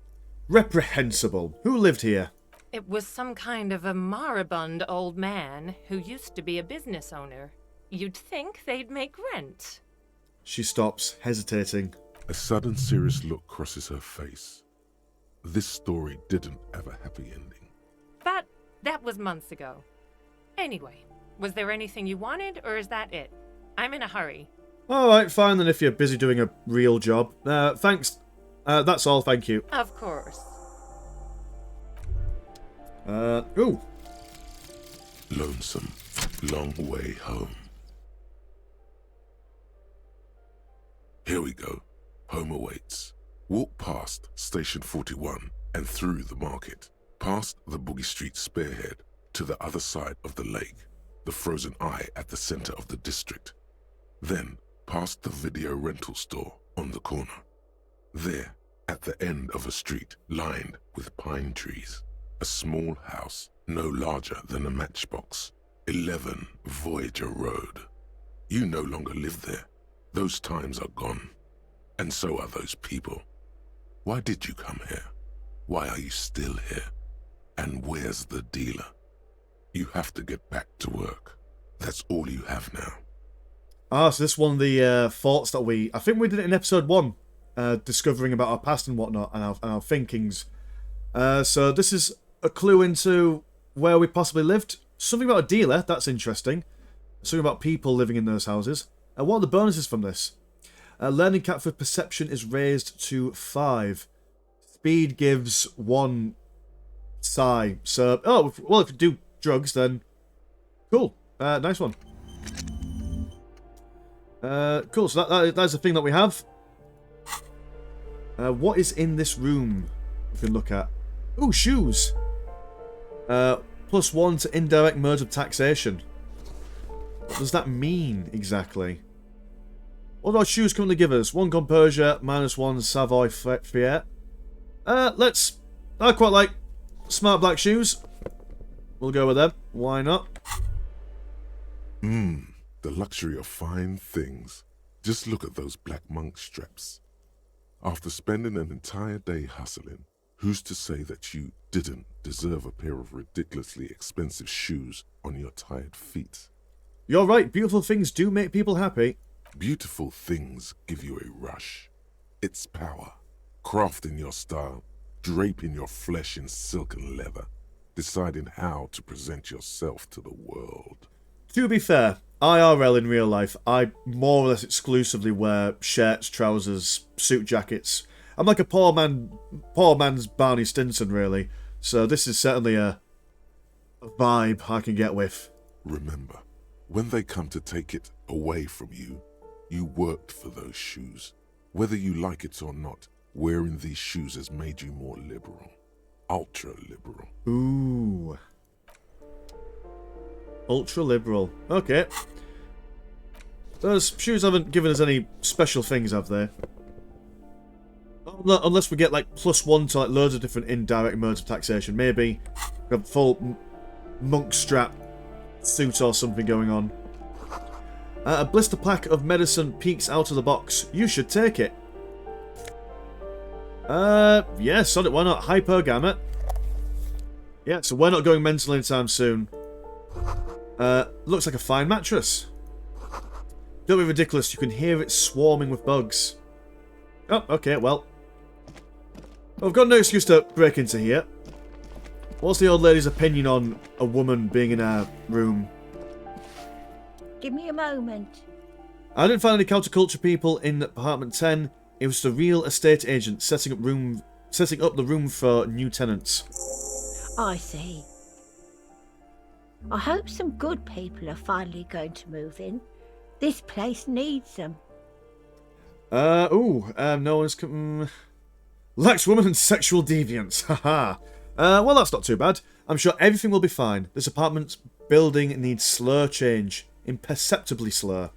Reprehensible. Who lived here? It was some kind of a moribund old man who used to be a business owner. You'd think they'd make rent. She stops, hesitating. A sudden serious look crosses her face. This story didn't have a happy ending. But that was months ago. Anyway, was there anything you wanted, or is that it? I'm in a hurry. Alright, fine then if you're busy doing a real job. Thanks. That's all, thank you. Of course. Ooh. Lonesome, long way home. Here we go. Home awaits. Walk past Station 41 and through the market, past the Boogie Street spearhead to the other side of the lake, the frozen eye at the center of the district. Then past the video rental store on the corner. There, at the end of a street lined with pine trees, a small house no larger than a matchbox, 11 Voyager Road. You no longer live there. Those times are gone. And so are those people. Why did you come here? Why are you still here? And where's the dealer? You have to get back to work. That's all you have now. So this is one of the thoughts that I think we did it in episode 1, discovering about our past and whatnot, and our thinkings. So this is a clue into where we possibly lived. Something about a dealer, that's interesting. Something about people living in those houses. What are the bonuses from this? Learning cap for perception is raised to 5. Speed gives 1 psi. So, well, if you do drugs, then cool. Nice one. Cool, so that's the thing that we have. What is in this room we can look at? Ooh, shoes. +1 to indirect modes of taxation. What does that mean, exactly? What do our shoes currently give us? 1 composure, -1 Savoy Fiat. I quite like smart black shoes. We'll go with them. Why not? The luxury of fine things. Just look at those black monk straps. After spending an entire day hustling, who's to say that you didn't deserve a pair of ridiculously expensive shoes on your tired feet? You're right, beautiful things do make people happy. Beautiful things give you a rush. It's power. Crafting your style, draping your flesh in silk and leather, deciding how to present yourself to the world. To be fair, IRL in real life, I more or less exclusively wear shirts, trousers, suit jackets. I'm like a poor man's Barney Stinson, really. So this is certainly a vibe I can get with. Remember, when they come to take it away from you, you worked for those shoes. Whether you like it or not, wearing these shoes has made you more liberal. Ultra-liberal. Ooh. Ultra-liberal. Okay. Those shoes haven't given us any special things, have they? Unless we get, like, +1 to, like, loads of different indirect modes of taxation. Maybe a full monk strap suit or something going on. A blister pack of medicine peeks out of the box. You should take it. Yeah, sod it, why not? Hypergamma. Yeah, so we're not going mental anytime soon. Looks like a fine mattress. Don't be ridiculous, you can hear it swarming with bugs. Oh, okay, well. I've got no excuse to break into here. What's the old lady's opinion on a woman being in our room? Give me a moment. I didn't find any counterculture people in apartment 10. It was the real estate agent setting up the room for new tenants. I see. I hope some good people are finally going to move in. This place needs them. No one's come. Lacks woman and sexual deviance. Haha. Well, that's not too bad. I'm sure everything will be fine. This apartment building needs slur change. Imperceptibly slur.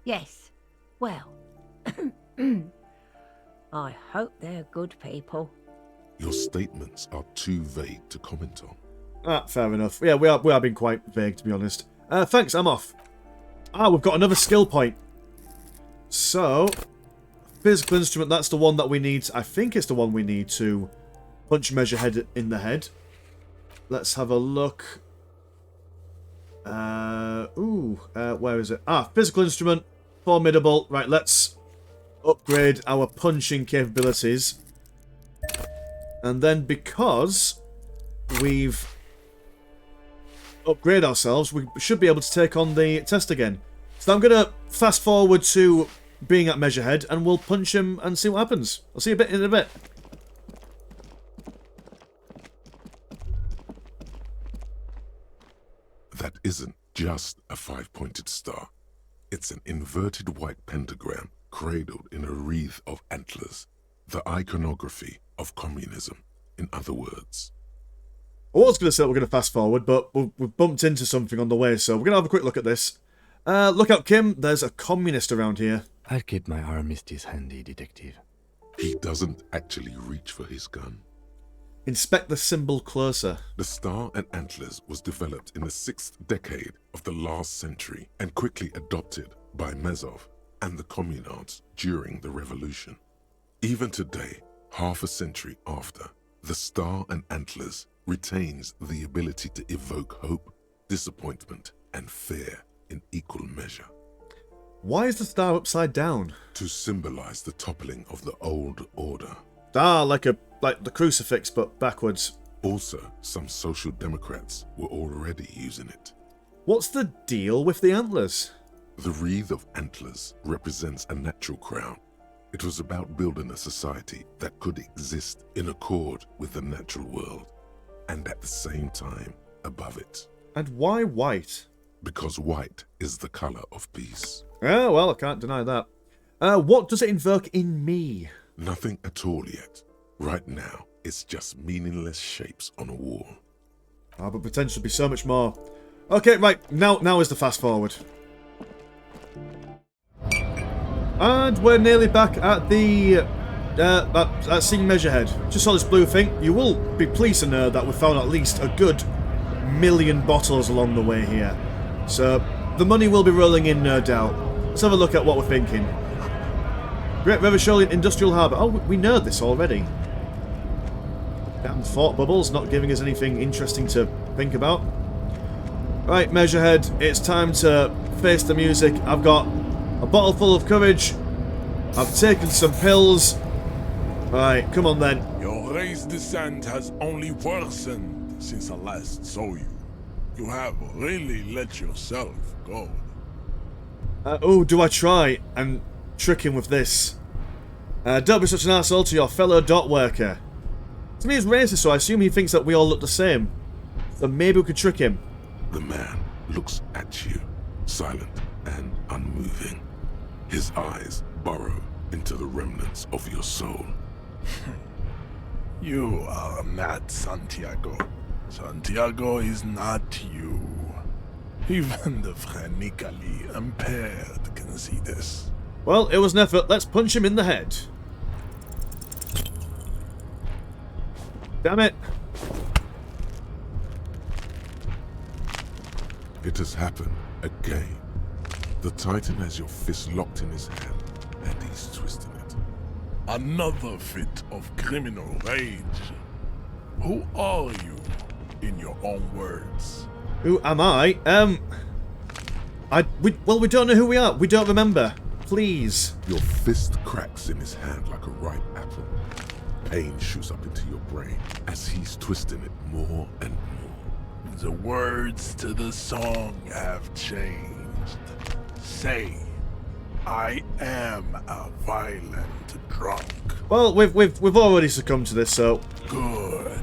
Yes. Well. I hope they're good people. Your statements are too vague to comment on. Ah, fair enough. Yeah, we are being quite vague, to be honest. Thanks, I'm off. Ah, we've got another skill point. So, physical instrument, that's the one that we need. I think it's the one we need to punch Measurehead in the head. Let's have a look. Where is it? Ah, physical instrument, formidable. Right, let's upgrade our punching capabilities. And then because we've upgraded ourselves, we should be able to take on the test again. So I'm going to fast forward to being at Measurehead and we'll punch him and see what happens. I'll see you in a bit. That isn't just a 5-pointed star. It's an inverted white pentagram cradled in a wreath of antlers. The iconography of communism, in other words. I was going to say we're going to fast forward, but we've bumped into something on the way, so we're going to have a quick look at this. Look out, Kim. There's a communist around here. I'll keep my armistice handy, detective. He doesn't actually reach for his gun. Inspect the symbol closer. The star and antlers was developed in the 6th decade of the last century and quickly adopted by Mazov and the communards during the revolution. Even today, half a century after, the star and antlers retains the ability to evoke hope, disappointment, and fear in equal measure. Why is the star upside down? To symbolize the toppling of the old order. Ah, like the crucifix, but backwards. Also, some social democrats were already using it. What's the deal with the antlers? The wreath of antlers represents a natural crown. It was about building a society that could exist in accord with the natural world, and at the same time above it. And why white? Because white is the color of peace. Oh, well, I can't deny that. What does it invoke in me? Nothing at all yet. Right now, it's just meaningless shapes on a wall. Ah, but potentially be so much more. Okay, right, now is the fast forward. And we're nearly back at the at Seeing Measurehead. Just saw this blue thing. You will be pleased to know that we found at least a good 1,000,000 bottles along the way here. So the money will be rolling in, no doubt. Let's have a look at what we're thinking. Great Revacholian Industrial Harbour. Oh, we know this already. Damn thought bubbles, not giving us anything interesting to think about. Right, Measurehead, it's time to face the music. I've got a bottle full of courage. I've taken some pills. Right, come on then. Your race descent has only worsened since I last saw you. You have really let yourself go. Oh, do I try and trick him with this? Don't be such an asshole to your fellow dock worker. To me, he's racist, so I assume he thinks that we all look the same. So maybe we could trick him. The man looks at you, silent and unmoving. His eyes burrow into the remnants of your soul. You are not Santiago. Santiago is not you. Even the phrenically impaired can see this. Well, it was an effort. Let's punch him in the head. Damn it. It has happened again. The Titan has your fist locked in his hand, and he's twisting it. Another fit of criminal rage. Who are you, in your own words? Who am I? We don't know who we are. We don't remember. Please. Your fist cracks in his hand like a ripe apple. Pain shoots up into your brain as he's twisting it more and more. The words to the song have changed. Say, I am a violent drunk. Well, we've already succumbed to this, so... Good.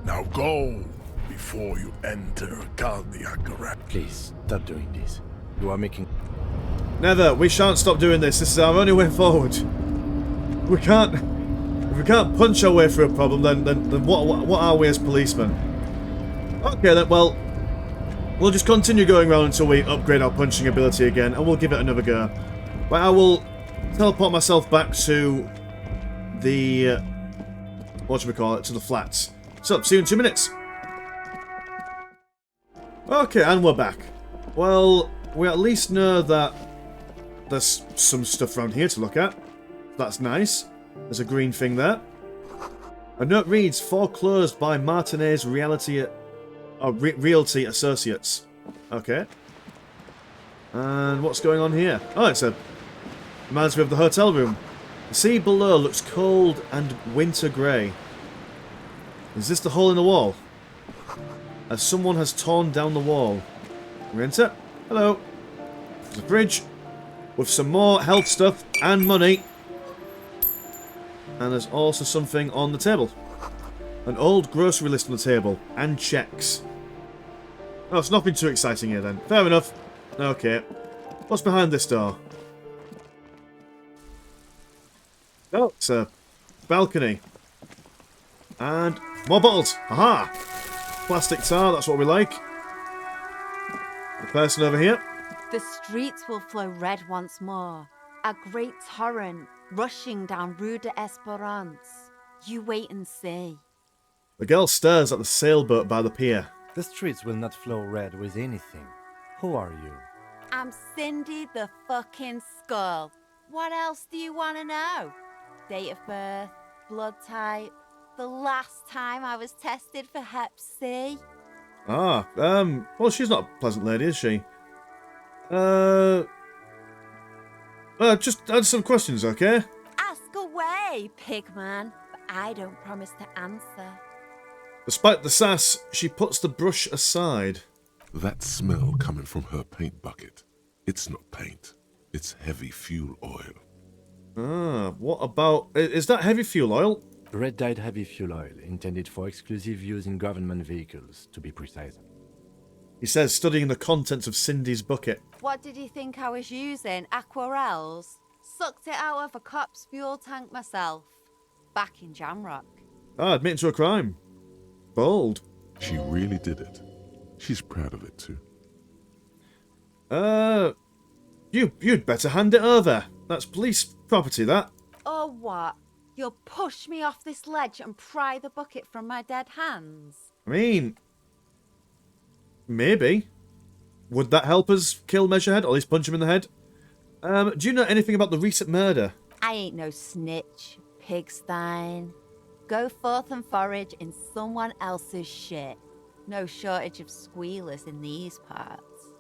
Now go before you enter cardiac arrest. Please, stop doing this. You are making... Never. We shan't stop doing this. This is our only way forward. We can't... If we can't punch our way through a problem, then what are we as policemen? Okay, then, well... We'll just continue going around until we upgrade our punching ability again, and we'll give it another go. But I will teleport myself back to the... whatchamacallit, to the flats. So, see you in 2 minutes. Okay, and we're back. Well, we at least know that there's some stuff around here to look at. That's nice. There's a green thing there. A note reads, foreclosed by Martinez Realty Associates. Okay. And what's going on here? Oh, it's a... reminds me of the hotel room. The sea below looks cold and winter grey. Is this the hole in the wall? As someone has torn down the wall. We enter. Hello. There's a fridge with some more health stuff and money. And there's also something on the table. An old grocery list on the table. And checks. Oh, it's nothing too exciting here then. Fair enough. Okay. What's behind this door? Oh, it's a balcony. And more bottles. Aha! Plastic tar, that's what we like. The person over here. The streets will flow red once more. A great torrent rushing down Rue de Esperance. You wait and see. The girl stares at the sailboat by the pier. The streets will not flow red with anything. Who are you? I'm Cindy the fucking Skull. What else do you want to know? Date of birth, blood type, the last time I was tested for Hep C. Ah, well, she's not a pleasant lady, is she? Just add some questions, okay? Ask away, pigman, but I don't promise to answer. Despite the sass, she puts the brush aside. That smell coming from her paint bucket. It's not paint. It's heavy fuel oil. Ah, what about... Is that heavy fuel oil? Red-dyed heavy fuel oil, intended for exclusive use in government vehicles, to be precise. He says, studying the contents of Cindy's bucket. What did you think I was using? Aquarels? Sucked it out of a cop's fuel tank myself. Back in Jamrock. Ah, admitting to a crime. Bold. She really did it. She's proud of it too. You'd better hand it over. That's police property, that. Or what? You'll push me off this ledge and pry the bucket from my dead hands? I mean... maybe. Would that help us kill Measurehead, or at least punch him in the head? Do you know anything about the recent murder? I ain't no snitch, pigstein. Go forth and forage in someone else's shit. No shortage of squealers in these parts.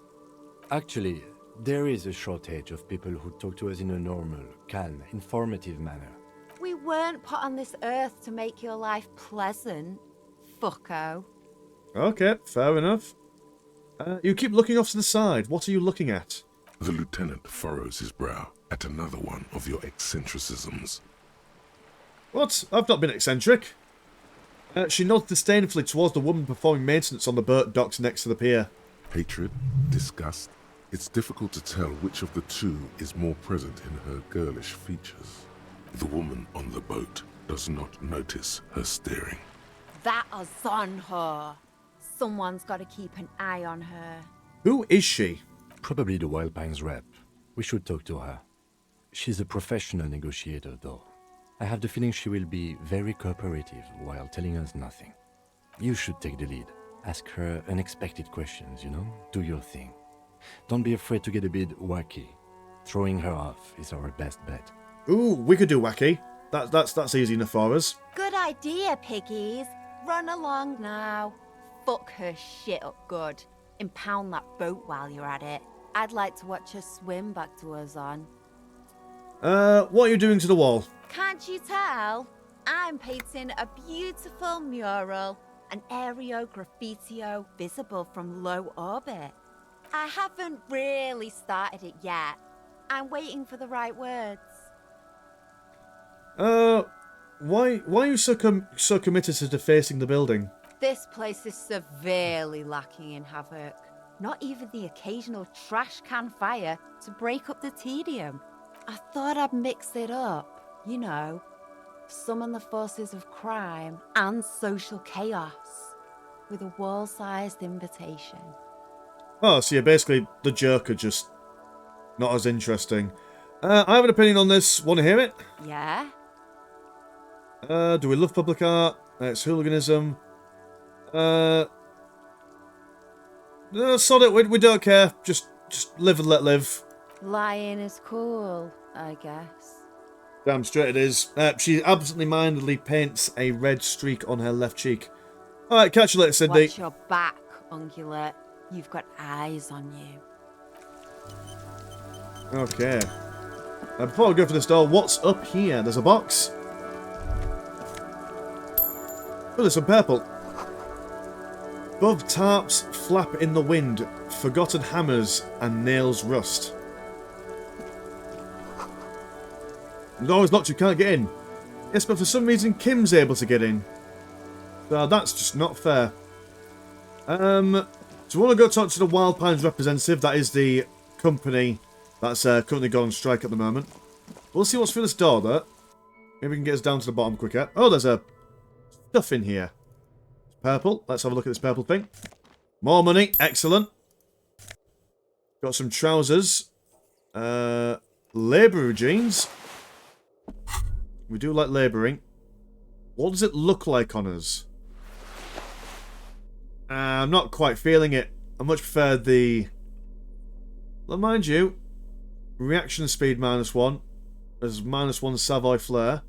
Actually, there is a shortage of people who talk to us in a normal, calm, informative manner. We weren't put on this earth to make your life pleasant, fucko. Okay, fair enough. You keep looking off to the side. What are you looking at? The lieutenant furrows his brow. at another one of your eccentricisms. What? I've not been eccentric. She nods disdainfully towards the woman performing maintenance on the boat docks next to the pier. Hatred? Disgust? It's difficult to tell which of the two is more present in her girlish features. The woman on the boat does not notice her staring. That is on her. Someone's got to keep an eye on her. Who is she? Probably the Wild Pines rep. We should talk to her. She's a professional negotiator, though. I have the feeling she will be very cooperative while telling us nothing. You should take the lead. Ask her unexpected questions, Do your thing. Don't be afraid to get a bit wacky. Throwing her off is our best bet. Ooh, we could do wacky. That's easy enough for us. Good idea, piggies. Run along now. Fuck her shit up good. Impound that boat while you're at it. I'd like to watch her swim back to us on. What are you doing to the wall? Can't you tell? I'm painting a beautiful mural, an aereo graffitio visible from low orbit. I haven't really started it yet. I'm waiting for the right words. Why are you so committed to defacing the building? This place is severely lacking in havoc. Not even the occasional trash can fire to break up the tedium. I thought I'd mix it up, summon the forces of crime and social chaos with a wall-sized invitation. Oh, so you're basically the Joker, just not as interesting. I have an opinion on this. Want to hear it? Yeah? Do we love public art? It's hooliganism. Sod it, we don't care. Just live and let live. Lying is cool, I guess. Damn straight it is. She absently-mindedly paints a red streak on her left cheek. Alright, catch you later, Cindy. Watch your back, ungulate. You've got eyes on you. Okay. Before I go for this door, what's up here? There's a box. Oh, there's some purple. Above tarps flap in the wind, forgotten hammers and nails rust. The door is locked, you can't get in. Yes, but for some reason Kim's able to get in. So that's just not fair. So we want to go talk to the Wild Pines representative. That is the company that's currently gone on strike at the moment. We'll see what's through this door, though. Maybe we can get us down to the bottom quicker. Oh, there's a stuff in here. Purple. Let's have a look at this purple thing. More money. Excellent. Got some trousers. Labourer jeans. We do like labouring. What does it look like on us? I'm not quite feeling it. I much prefer the... Well, mind you, reaction speed -1. There's -1 Savoy Flare.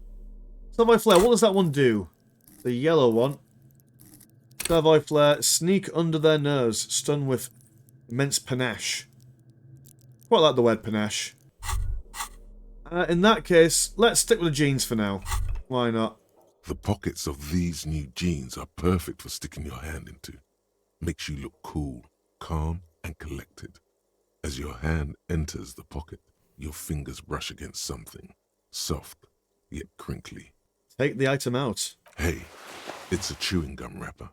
Savoy Flare, what does that one do? The yellow one. Savoy Flare, sneak under their nose, stun with immense panache. Quite like the word panache. In that case, let's stick with the jeans for now. Why not? The pockets of these new jeans are perfect for sticking your hand into. Makes you look cool, calm, and collected. As your hand enters the pocket, your fingers brush against something. Soft, yet crinkly. Take the item out. Hey, it's a chewing gum wrapper.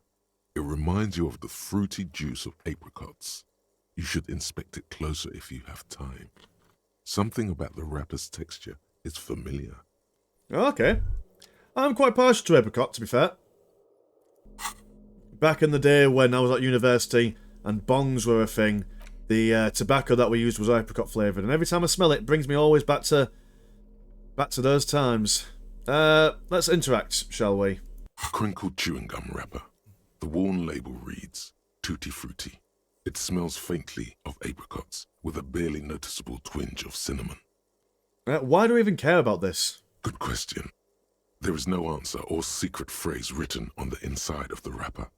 It reminds you of the fruity juice of apricots. You should inspect it closer if you have time. Something about the wrapper's texture is familiar. Okay. I'm quite partial to apricot, to be fair. Back in the day when I was at university and bongs were a thing, the tobacco that we used was apricot flavoured, and every time I smell it, it brings me always back to those times. Let's interact, shall we? Crinkled chewing gum wrapper. The worn label reads, Tutti Frutti. It smells faintly of apricots, with a barely noticeable twinge of cinnamon. Why do we even care about this? Good question. There is no answer or secret phrase written on the inside of the wrapper.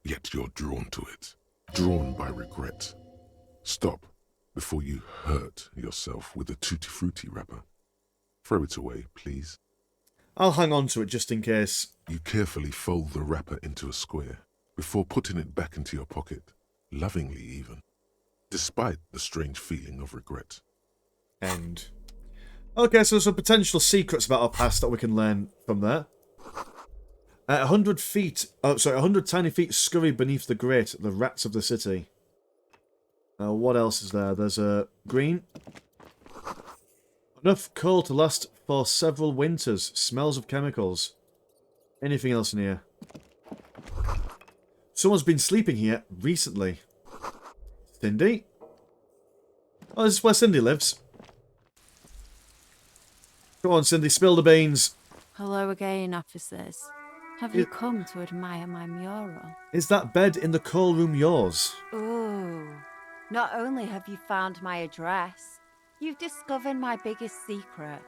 Yet you're drawn to it. Drawn by regret. Stop before you hurt yourself with the Tutti Frutti wrapper. Throw it away, please. I'll hang on to it just in case. You carefully fold the wrapper into a square before putting it back into your pocket, lovingly even, despite the strange feeling of regret. End. Okay, so there's some potential secrets about our past that we can learn from there. 100 feet... Oh, sorry, 100 tiny feet scurry beneath the grate, the rats of the city. What else is there? There's a green. Enough coal to last for several winters. Smells of chemicals. Anything else in here? Someone's been sleeping here recently. Cindy? Oh, this is where Cindy lives. Come on, Cindy, spill the beans. Hello again, officers. Have you come to admire my mural? Is that bed in the coal room yours? Ooh. Not only have you found my address, you've discovered my biggest secret.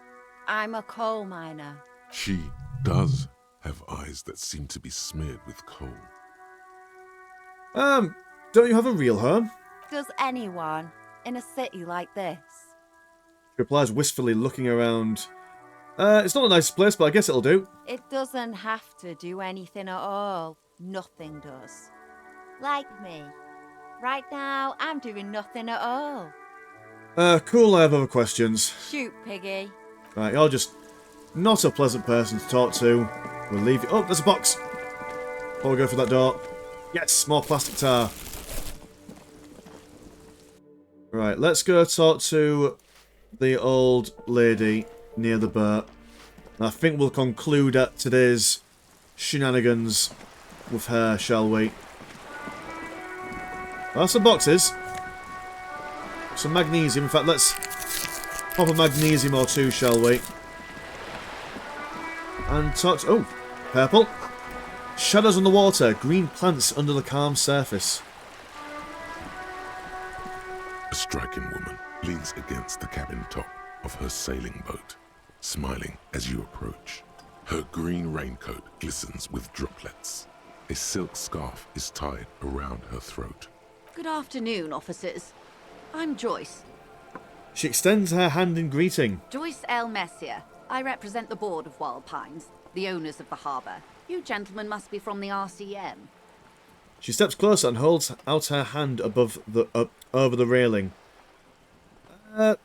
I'm a coal miner. She does have eyes that seem to be smeared with coal. Don't you have a real home? Does anyone in a city like this? She replies wistfully, looking around. It's not the nicest place, but I guess it'll do. It doesn't have to do anything at all. Nothing does. Like me. Right now, I'm doing nothing at all. Cool, I have other questions. Shoot, Piggy. Right, you're just not a pleasant person to talk to. We'll leave you... Oh, there's a box. Before we go through that door. Yes, more plastic tar. Right, let's go talk to the old lady near the boat. I think we'll conclude at today's shenanigans with her, shall we? That's some boxes. Some magnesium. In fact, let's pop a magnesium or two, shall we? And talk to... Oh, purple. Shadows on the water. Green plants under the calm surface. A striking woman leans against the cabin top of her sailing boat, smiling as you approach. Her green raincoat glistens with droplets. A silk scarf is tied around her throat. Good afternoon, officers. I'm Joyce. She extends her hand in greeting. Joyce L. Messier. I represent the board of Wild Pines, the owners of the harbour. You gentlemen must be from the RCM. She steps closer and holds out her hand above the over the railing.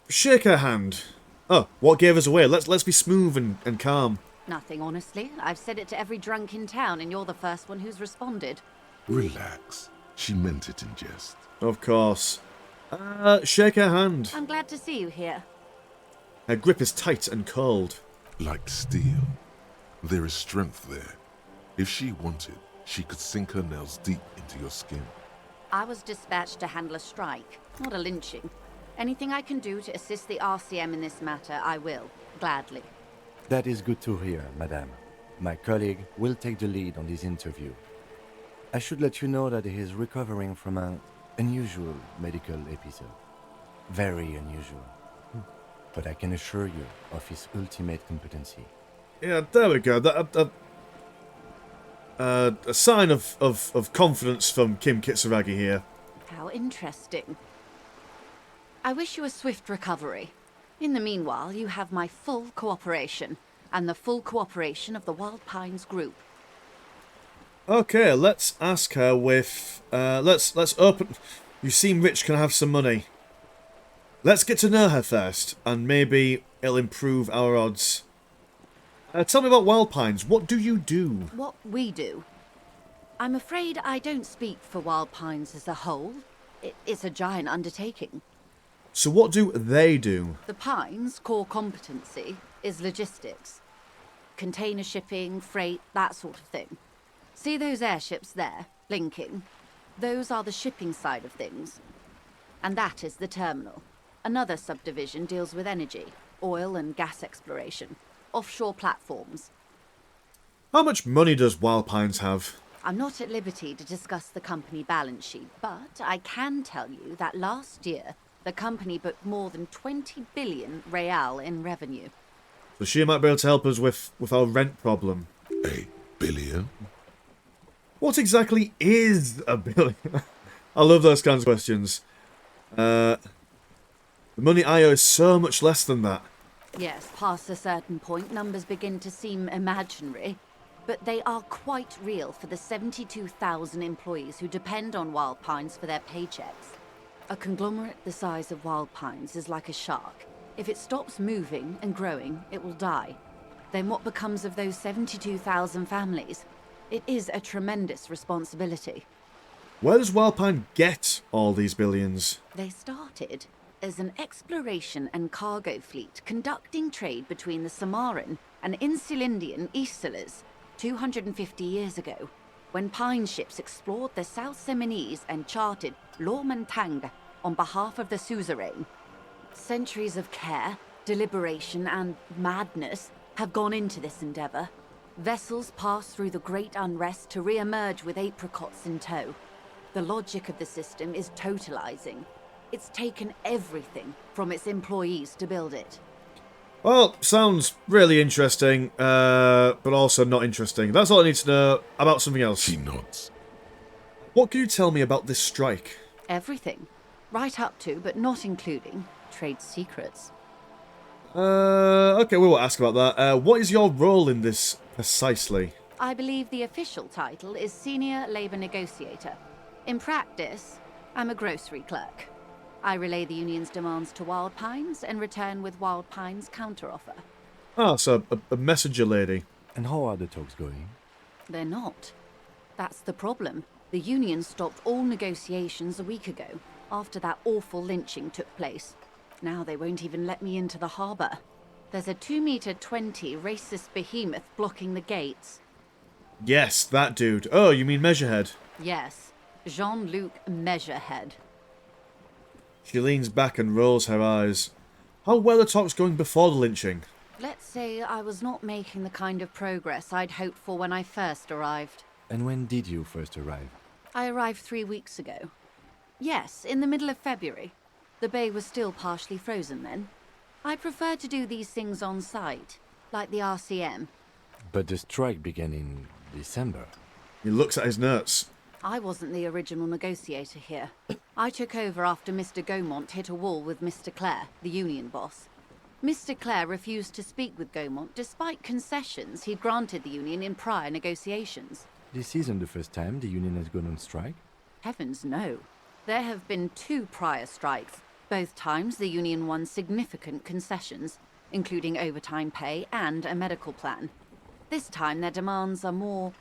Shake her hand. Oh, what gave us away? Let's be smooth and calm. Nothing, honestly. I've said it to every drunk in town, and you're the first one who's responded. Relax. She meant it in jest. Of course. Shake her hand. I'm glad to see you here. Her grip is tight and cold. Like steel. There is strength there. If she wanted, she could sink her nails deep into your skin. I was dispatched to handle a strike, not a lynching. Anything I can do to assist the RCM in this matter, I will, gladly. That is good to hear, madame. My colleague will take the lead on this interview. I should let you know that he is recovering from an unusual medical episode. Very unusual. But I can assure you of his ultimate competency. Yeah, there we go. A sign of confidence from Kim Kitsuragi here. How interesting. I wish you a swift recovery. In the meanwhile, you have my full cooperation, and the full cooperation of the Wild Pines Group. Okay, let's ask her with... let's open... You seem rich, can I have some money? Let's get to know her first, and maybe it'll improve our odds. Tell me about Wild Pines. What do you do? What we do? I'm afraid I don't speak for Wild Pines as a whole. It's a giant undertaking. So what do they do? The Pines' core competency is logistics. Container shipping, freight, that sort of thing. See those airships there, blinking? Those are the shipping side of things. And that is the terminal. Another subdivision deals with energy, oil and gas exploration, offshore platforms. How much money does Wild Pines have? I'm not at liberty to discuss the company balance sheet, but I can tell you that last year, the company booked more than 20 billion real in revenue. So she might be able to help us with our rent problem. A billion? What exactly is a billion? I love those kinds of questions. The money I owe is so much less than that. Yes, past a certain point, numbers begin to seem imaginary. But they are quite real for the 72,000 employees who depend on Wild Pines for their paychecks. A conglomerate the size of Wild Pines is like a shark. If it stops moving and growing, it will die. Then what becomes of those 72,000 families? It is a tremendous responsibility. Where does Wildpine get all these billions? They started as an exploration and cargo fleet conducting trade between the Samaran and Insulindian Isolas 250 years ago, when Pine ships explored the South Seminese and charted Lomantang on behalf of the suzerain. Centuries of care, deliberation, and madness have gone into this endeavor. Vessels pass through the Great Unrest to re-emerge with apricots in tow. The logic of the system is totalizing. It's taken everything from its employees to build it. Well, sounds really interesting, but also not interesting. That's all I need to know about something else. She nods. What can you tell me about this strike? Everything. Right up to, but not including, trade secrets. Okay, we won't ask about that. What is your role in this, precisely? I believe the official title is Senior Labor Negotiator. In practice, I'm a grocery clerk. I relay the union's demands to Wild Pines and return with Wild Pines' counteroffer. Ah, so a messenger lady. And how are the talks going? They're not. That's the problem. The union stopped all negotiations a week ago, after that awful lynching took place. Now they won't even let me into the harbour. There's a 2-meter-20 racist behemoth blocking the gates. Yes, that dude. Oh, you mean Measurehead? Yes, Jean-Luc Measurehead. She leans back and rolls her eyes. How were the talks going before the lynching? Let's say I was not making the kind of progress I'd hoped for when I first arrived. And when did you first arrive? I arrived 3 weeks ago. Yes, in the middle of February. The bay was still partially frozen then. I prefer to do these things on site, like the RCM. But the strike began in December. He looks at his notes. I wasn't the original negotiator here. I took over after Mr. Gaumont hit a wall with Mr. Clare, the union boss. Mr. Clare refused to speak with Gaumont despite concessions he'd granted the union in prior negotiations. This isn't the first time the union has gone on strike? Heavens no. There have been 2 prior strikes. Both times the union won significant concessions, including overtime pay and a medical plan. This time their demands are more,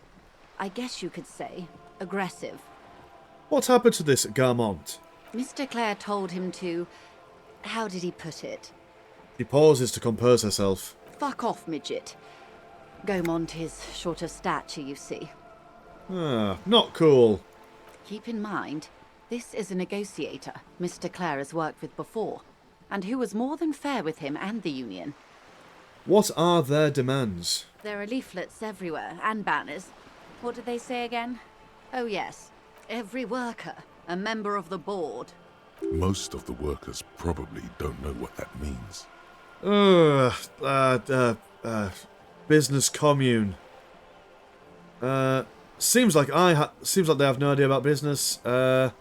I guess you could say, aggressive. What happened to this Garmont? Mr. Clare told him to... how did he put it? She pauses to compose herself. Fuck off, midget. Gaumont is short of stature, you see. Ah, not cool. Keep in mind, this is a negotiator Mr. Clare has worked with before, and who was more than fair with him and the union. What are their demands? There are leaflets everywhere, and banners. What did they say again? Oh yes, every worker, a member of the board. Most of the workers probably don't know what that means. Business commune. Seems like they have no idea about business. I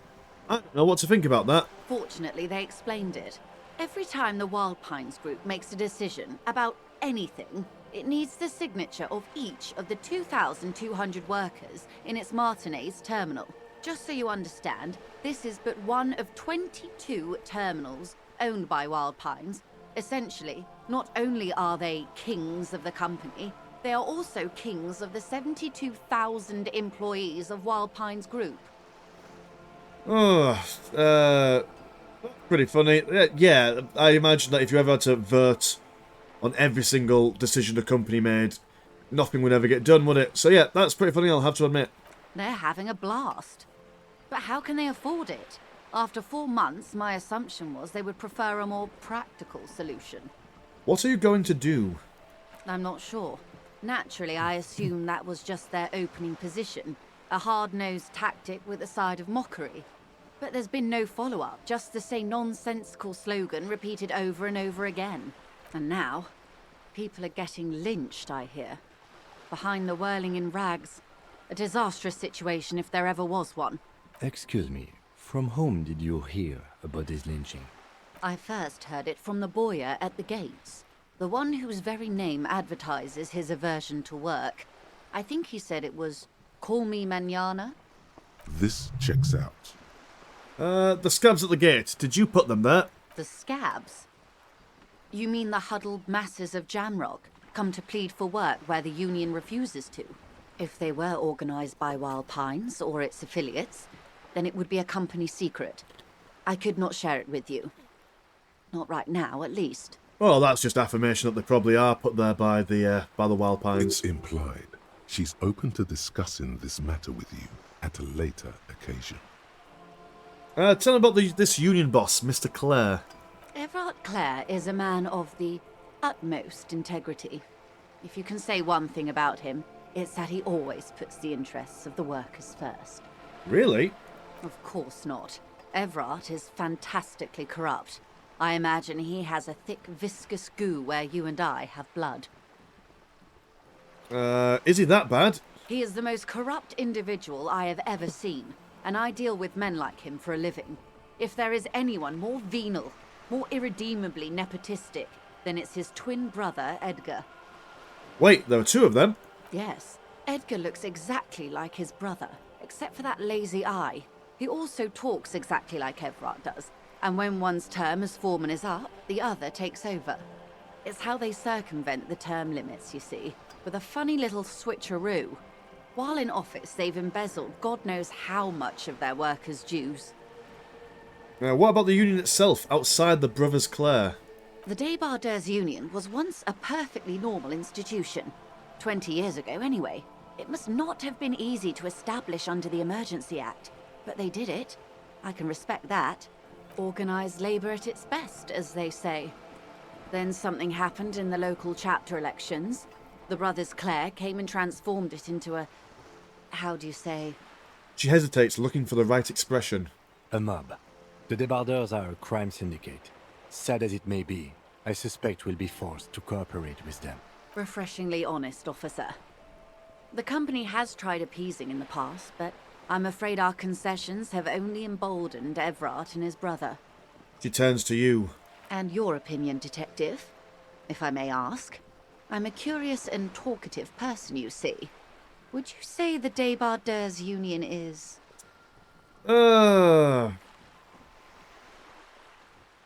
don't know what to think about that. Fortunately, they explained it. Every time the Wild Pines group makes a decision about anything, it needs the signature of each of the 2,200 workers in its Martinez terminal. Just so you understand, this is but one of 22 terminals owned by Wild Pines. Essentially, not only are they kings of the company, they are also kings of the 72,000 employees of Wild Pines Group. Pretty funny. Yeah, I imagine that if you ever had to vote on every single decision the company made, nothing would ever get done, would it? So yeah, that's pretty funny, I'll have to admit. They're having a blast. But how can they afford it? After 4 months, my assumption was they would prefer a more practical solution. What are you going to do? I'm not sure. Naturally, I assumed that was just their opening position, a hard-nosed tactic with a side of mockery. But there's been no follow-up, just the same nonsensical slogan repeated over and over again. And now, people are getting lynched, I hear. Behind the whirling in rags. A disastrous situation if there ever was one. Excuse me, from whom did you hear about this lynching? I first heard it from the boyer at the gates. The one whose very name advertises his aversion to work. I think he said it was, "Call me mañana." This checks out. The scabs at the gate, did you put them there? The scabs? You mean the huddled masses of Jamrock come to plead for work where the Union refuses to? If they were organized by Wild Pines or its affiliates, then it would be a company secret. I could not share it with you. Not right now, at least. Well, that's just affirmation that they probably are put there by the Wild Pines. It's implied. She's open to discussing this matter with you at a later occasion. Tell me about this Union boss, Mr. Clare. Everard Clare is a man of the utmost integrity. If you can say one thing about him, it's that he always puts the interests of the workers first. Really? Of course not. Everard is fantastically corrupt. I imagine he has a thick, viscous goo where you and I have blood. Is he that bad? He is the most corrupt individual I have ever seen, and I deal with men like him for a living. If there is anyone more venal, more irredeemably nepotistic, then it's his twin brother, Edgar. Wait, there are two of them? Yes. Edgar looks exactly like his brother, except for that lazy eye. He also talks exactly like Everard does, and when one's term as foreman is up, the other takes over. It's how they circumvent the term limits, you see, with a funny little switcheroo. While in office, they've embezzled God knows how much of their workers' dues. What about the Union itself, outside the Brothers Clare? The Debardeurs Union was once a perfectly normal institution. 20 years ago, anyway. It must not have been easy to establish under the Emergency Act, but they did it. I can respect that. Organised labour at its best, as they say. Then something happened in the local chapter elections. The Brothers Clare came and transformed it into a... how do you say? She hesitates, looking for the right expression. A mob. The Debardeurs are a crime syndicate. Sad as it may be, I suspect we'll be forced to cooperate with them. Refreshingly honest, officer. The company has tried appeasing in the past, but I'm afraid our concessions have only emboldened Everard and his brother. She turns to you. And your opinion, detective, if I may ask? I'm a curious and talkative person, you see. Would you say the Debardeurs Union is...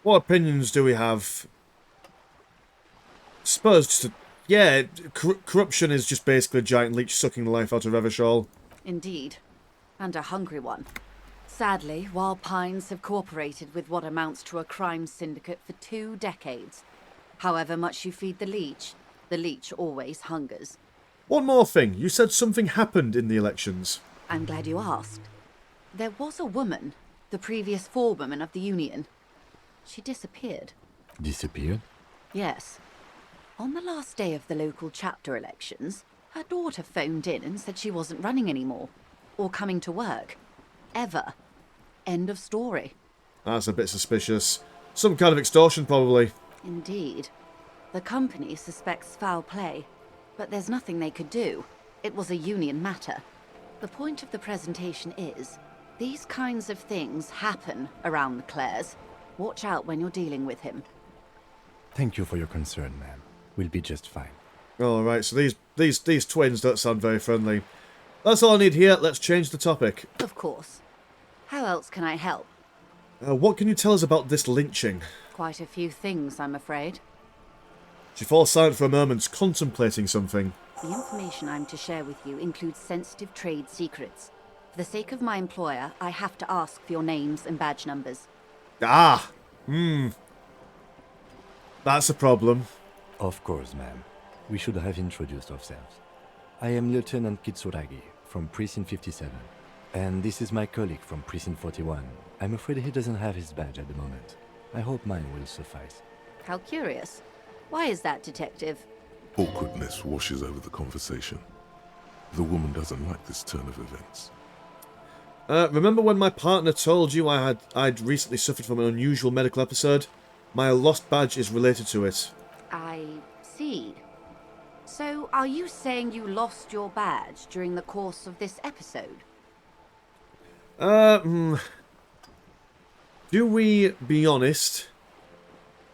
What opinions do we have? Suppose just a... Yeah, corruption is just basically a giant leech sucking the life out of Evershaw. Indeed. And a hungry one. Sadly, Wild Pines have cooperated with what amounts to a crime syndicate for 2 decades. However much you feed the leech always hungers. One more thing. You said something happened in the elections. I'm glad you asked. There was a woman, the previous forewoman of the Union. She disappeared. Disappeared? Yes. On the last day of the local chapter elections, her daughter phoned in and said she wasn't running anymore. Or coming to work. Ever. End of story. That's a bit suspicious. Some kind of extortion, probably. Indeed. The company suspects foul play, but there's nothing they could do. It was a union matter. The point of the presentation is, these kinds of things happen around the Clares. Watch out when you're dealing with him. Thank you for your concern, ma'am. We'll be just fine. Alright, so these twins don't sound very friendly. That's all I need here. Let's change the topic. Of course. How else can I help? What can you tell us about this lynching? Quite a few things, I'm afraid. She falls silent for a moment, contemplating something. The information I'm to share with you includes sensitive trade secrets. For the sake of my employer, I have to ask for your names and badge numbers. Ah! That's a problem. Of course, ma'am. We should have introduced ourselves. I am Lieutenant Kitsuragi from Precinct 57. And this is my colleague from Precinct 41. I'm afraid he doesn't have his badge at the moment. I hope mine will suffice. How curious. Why is that, Detective? Awkwardness washes over the conversation. The woman doesn't like this turn of events. Remember when my partner told you I'd recently suffered from an unusual medical episode? My lost badge is related to it. I see. So, are you saying you lost your badge during the course of this episode? Do we be honest?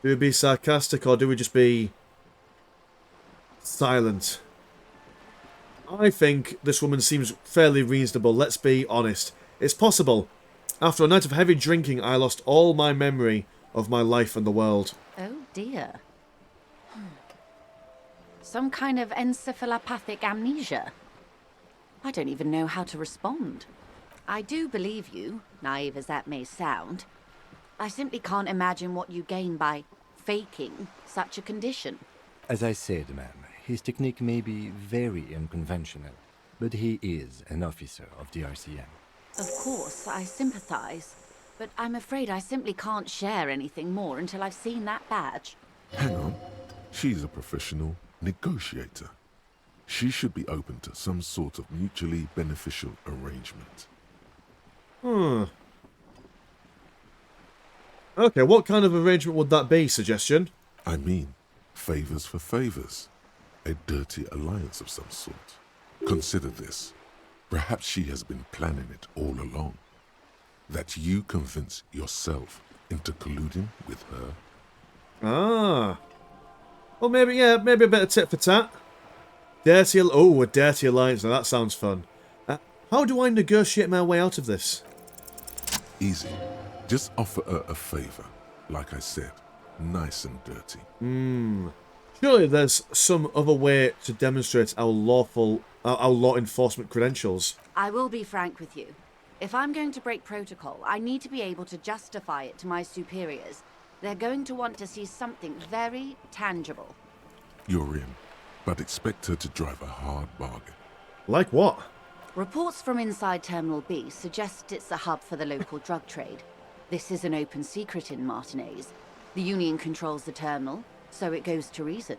Do we be sarcastic, or do we just be silent? I think this woman seems fairly reasonable. Let's be honest. It's possible. After a night of heavy drinking, I lost all my memory of my life and the world. Oh dear. Some kind of encephalopathic amnesia? I don't even know how to respond. I do believe you, naive as that may sound. I simply can't imagine what you gain by faking such a condition. As I said, ma'am, his technique may be very unconventional, but he is an officer of the RCM. Of course, I sympathize, but I'm afraid I simply can't share anything more until I've seen that badge. Hang on. She's a professional negotiator. She should be open to some sort of mutually beneficial arrangement. Okay, what kind of arrangement would that be, suggestion? I mean, favors for favors. A dirty alliance of some sort. Consider this. Perhaps she has been planning it all along. That you convince yourself into colluding with her. Ah. Well, maybe a bit of tit for tat. A dirty alliance. Now that sounds fun. How do I negotiate my way out of this? Easy. Just offer her a favor. Like I said, nice and dirty. Surely there's some other way to demonstrate our law enforcement credentials. I will be frank with you. If I'm going to break protocol, I need to be able to justify it to my superiors. They're going to want to see something very tangible. You're in, but expect her to drive a hard bargain. Like what? Reports from inside Terminal B suggest it's a hub for the local drug trade. This is an open secret in Martinez. The Union controls the terminal, so it goes to reason.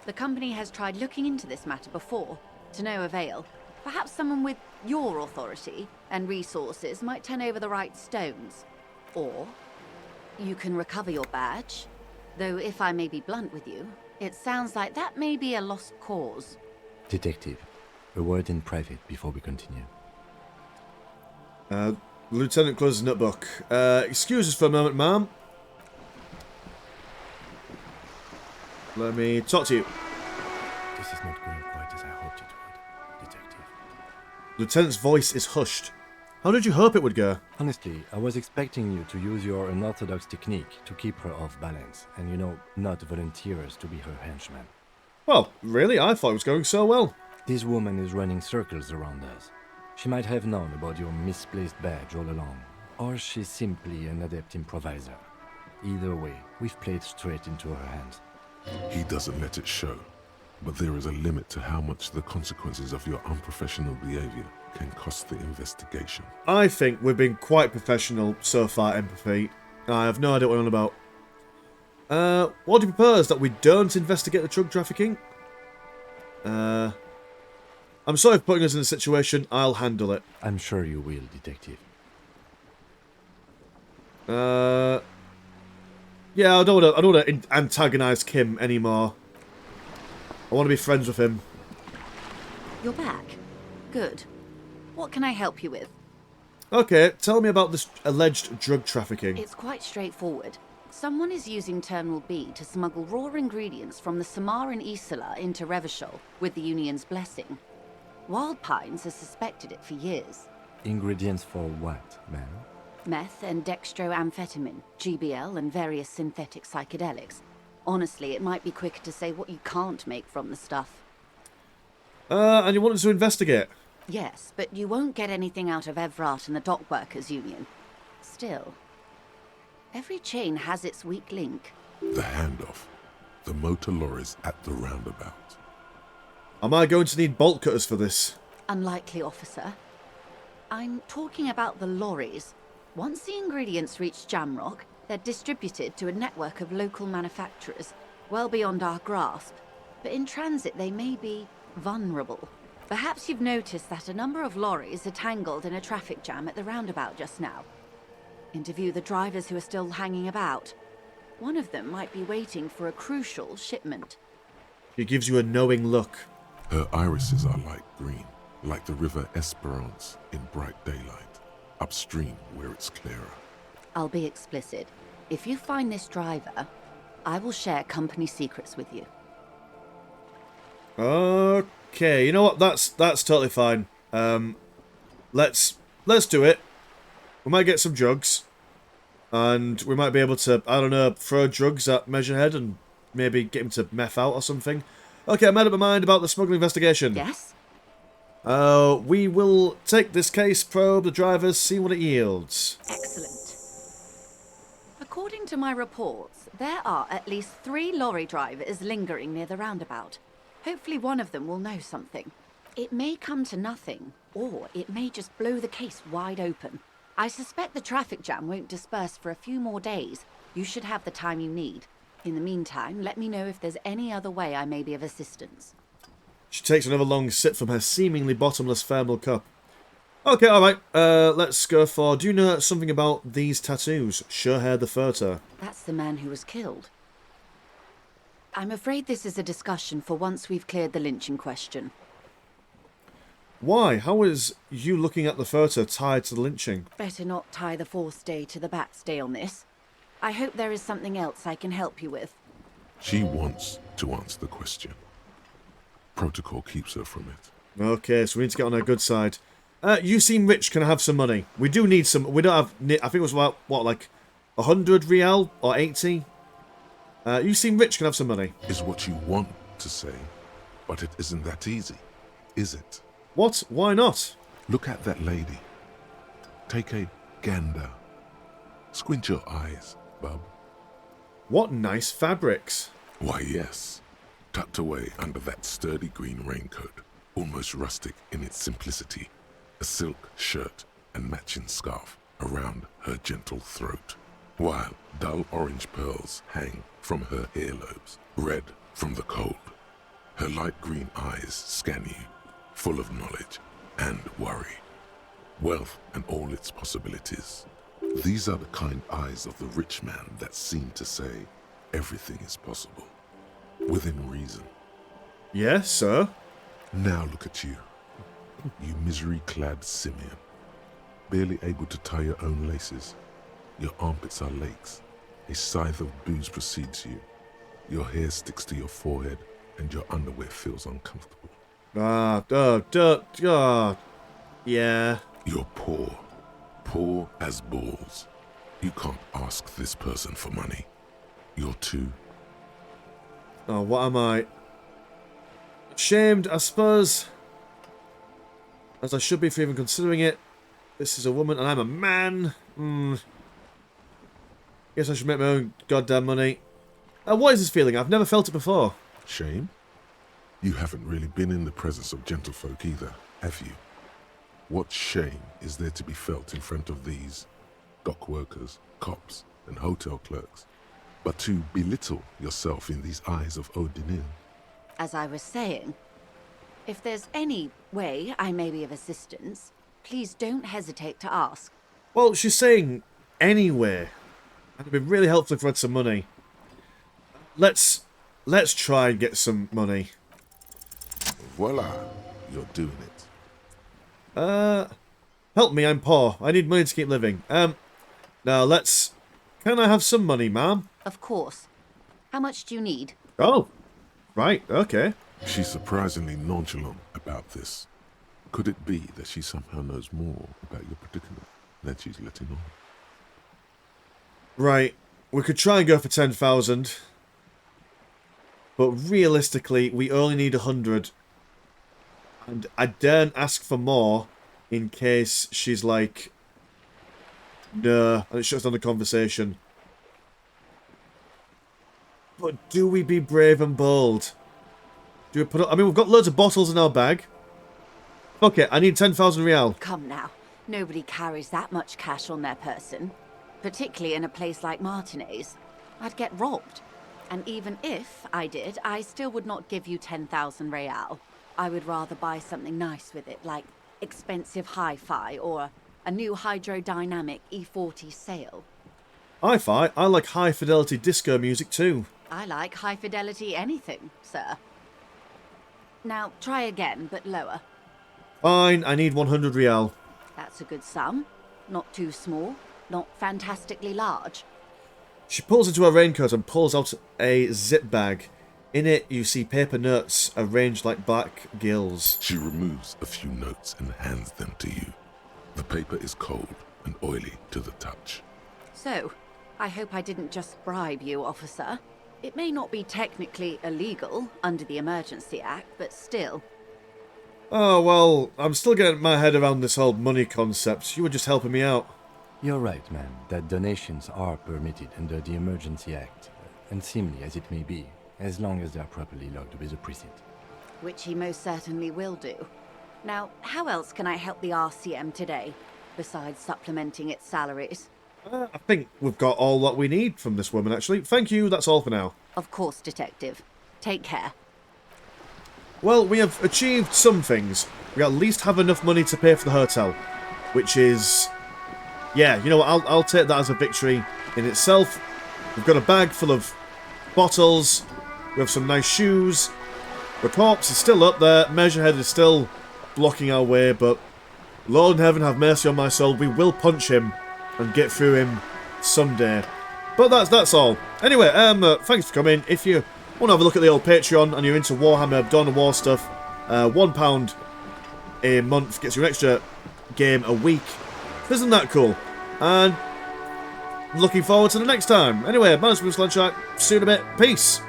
The company has tried looking into this matter before, to no avail. Perhaps someone with your authority and resources might turn over the right stones. Or you can recover your badge. Though if I may be blunt with you, it sounds like that may be a lost cause. Detective, a word in private before we continue. Lieutenant closes notebook. Excuse us for a moment, ma'am. Let me talk to you. This is not going quite as I hoped it would, Detective. Lieutenant's voice is hushed. How did you hope it would go? Honestly, I was expecting you to use your unorthodox technique to keep her off balance, and not volunteer us to be her henchman. Well, really? I thought it was going so well. This woman is running circles around us. She might have known about your misplaced badge all along, or she's simply an adept improviser. Either way, we've played straight into her hands. He doesn't let it show, but there is a limit to how much the consequences of your unprofessional behavior can cost the investigation. I think we've been quite professional so far, Empathy. I have no idea what you're on about. What do you propose? That we don't investigate the drug trafficking? I'm sorry for putting us in a situation. I'll handle it. I'm sure you will, Detective. Yeah, I don't want to antagonize Kim anymore. I want to be friends with him. You're back. Good. What can I help you with? Okay, tell me about this alleged drug trafficking. It's quite straightforward. Someone is using Terminal B to smuggle raw ingredients from the Samar and Isola into Revachol with the Union's blessing. Wild Pines has suspected it for years. Ingredients for what, ma'am? Meth and dextroamphetamine, GBL, and various synthetic psychedelics. Honestly, it might be quicker to say what you can't make from the stuff. And you wanted to investigate? Yes, but you won't get anything out of Evrat and the Dock Workers Union. Still, every chain has its weak link. The handoff. The motor lorries at the roundabout. Am I going to need bolt cutters for this? Unlikely, officer. I'm talking about the lorries. Once the ingredients reach Jamrock, they're distributed to a network of local manufacturers, well beyond our grasp. But in transit, they may be vulnerable. Perhaps you've noticed that a number of lorries are tangled in a traffic jam at the roundabout just now. Interview the drivers who are still hanging about. One of them might be waiting for a crucial shipment. She gives you a knowing look. Her irises are light green, like the river Esperance in bright daylight, upstream where it's clearer. I'll be explicit. If you find this driver, I will share company secrets with you. Okay, you know what? That's totally fine. Let's do it. We might get some drugs, and we might be able to, I don't know, throw drugs at Measurehead and maybe get him to meth out or something. Okay, I made up my mind about the smuggling investigation. Yes? We will take this case, probe the drivers, see what it yields. Excellent. According to my reports, there are at least 3 lorry drivers lingering near the roundabout. Hopefully one of them will know something. It may come to nothing, or it may just blow the case wide open. I suspect the traffic jam won't disperse for a few more days. You should have the time you need. In the meantime, let me know if there's any other way I may be of assistance. She takes another long sip from her seemingly bottomless thermal cup. Okay, alright. Let's go for... Do you know something about these tattoos? Shohair the Furter. That's the man who was killed. I'm afraid this is a discussion for once we've cleared the lynching question. Why? How is you looking at the Furter tied to the lynching? Better not tie the forestay to the backstay on this. I hope there is something else I can help you with. She wants to answer the question. Protocol keeps her from it. Okay, so we need to get on her good side. You seem rich. Can I have some money? We do need some... We don't have... I think it was about, what, like 100 rial or 80? You seem rich. Can I have some money? Is what you want to say, but it isn't that easy, is it? What? Why not? Look at that lady. Take a gander. Squint your eyes, bub. What nice fabrics. Why, yes. Tucked away under that sturdy green raincoat, almost rustic in its simplicity, a silk shirt and matching scarf around her gentle throat, while dull orange pearls hang from her earlobes, red from the cold. Her light green eyes scan you, full of knowledge and worry, wealth and all its possibilities. These are the kind eyes of the rich man that seem to say everything is possible, within reason. Yes, sir. Now look at you, you misery-clad simian, barely able to tie your own laces. Your armpits are lakes. A scythe of booze precedes you. Your hair sticks to your forehead, and your underwear feels uncomfortable. Yeah. You're poor. Poor as balls. You can't ask this person for money. You're too... Oh, what am I? Ashamed, I suppose. As I should be for even considering it. This is a woman and I'm a man. Guess I should make my own goddamn money. What is this feeling? I've never felt it before. Shame? You haven't really been in the presence of gentlefolk either, have you? What shame is there to be felt in front of these dock workers, cops, and hotel clerks, but to belittle yourself in these eyes of Odinil? As I was saying, if there's any way I may be of assistance, please don't hesitate to ask. Well, she's saying anyway. It'd be really helpful if we had some money. Let's try and get some money. Voila, you're doing it. Help me, I'm poor. I need money to keep living. Now let's... Can I have some money, ma'am? Of course. How much do you need? Oh, right, okay. She's surprisingly nonchalant about this. Could it be that she somehow knows more about your predicament than she's letting on? Right, we could try and go for 10,000. But realistically, we only need 100. And I daren't ask for more in case she's like, no, and it shuts down the conversation. But do we be brave and bold? Do we put up... I mean, we've got loads of bottles in our bag. Okay, I need 10,000 rial. Come now. Nobody carries that much cash on their person. Particularly in a place like Martinez. I'd get robbed. And even if I did, I still would not give you 10,000 real. I would rather buy something nice with it, like expensive hi-fi or a new hydrodynamic E40 sail. Hi-fi? I like high-fidelity disco music too. I like high-fidelity anything, sir. Now, try again, but lower. Fine, I need 100 rial. That's a good sum. Not too small, not fantastically large. She pulls into her raincoat and pulls out a zip bag. In it, you see paper notes arranged like black gills. She removes a few notes and hands them to you. The paper is cold and oily to the touch. So, I hope I didn't just bribe you, officer. It may not be technically illegal under the Emergency Act, but still. Oh, well, I'm still getting my head around this whole money concept. You were just helping me out. You're right, man, that donations are permitted under the Emergency Act, unseemly as it may be, as long as they are properly logged with the precinct. Which he most certainly will do. Now, how else can I help the RCM today, besides supplementing its salaries? I think we've got all that we need from this woman, actually. Thank you, that's all for now. Of course, Detective. Take care. Well, we have achieved some things. We at least have enough money to pay for the hotel, which is... yeah, you know what, I'll take that as a victory in itself. We've got a bag full of bottles, we have some nice shoes, the corpse is still up there, Measurehead is still blocking our way, but Lord in heaven have mercy on my soul, we will punch him and get through him someday. But that's all. Anyway, thanks for coming. If you want to have a look at the old Patreon and you're into Warhammer, Dawn of War stuff, £1 a month gets you an extra game a week. Isn't that cool? And looking forward to the next time. Anyway, my name's Bruce Landshark. See you in a bit. Peace.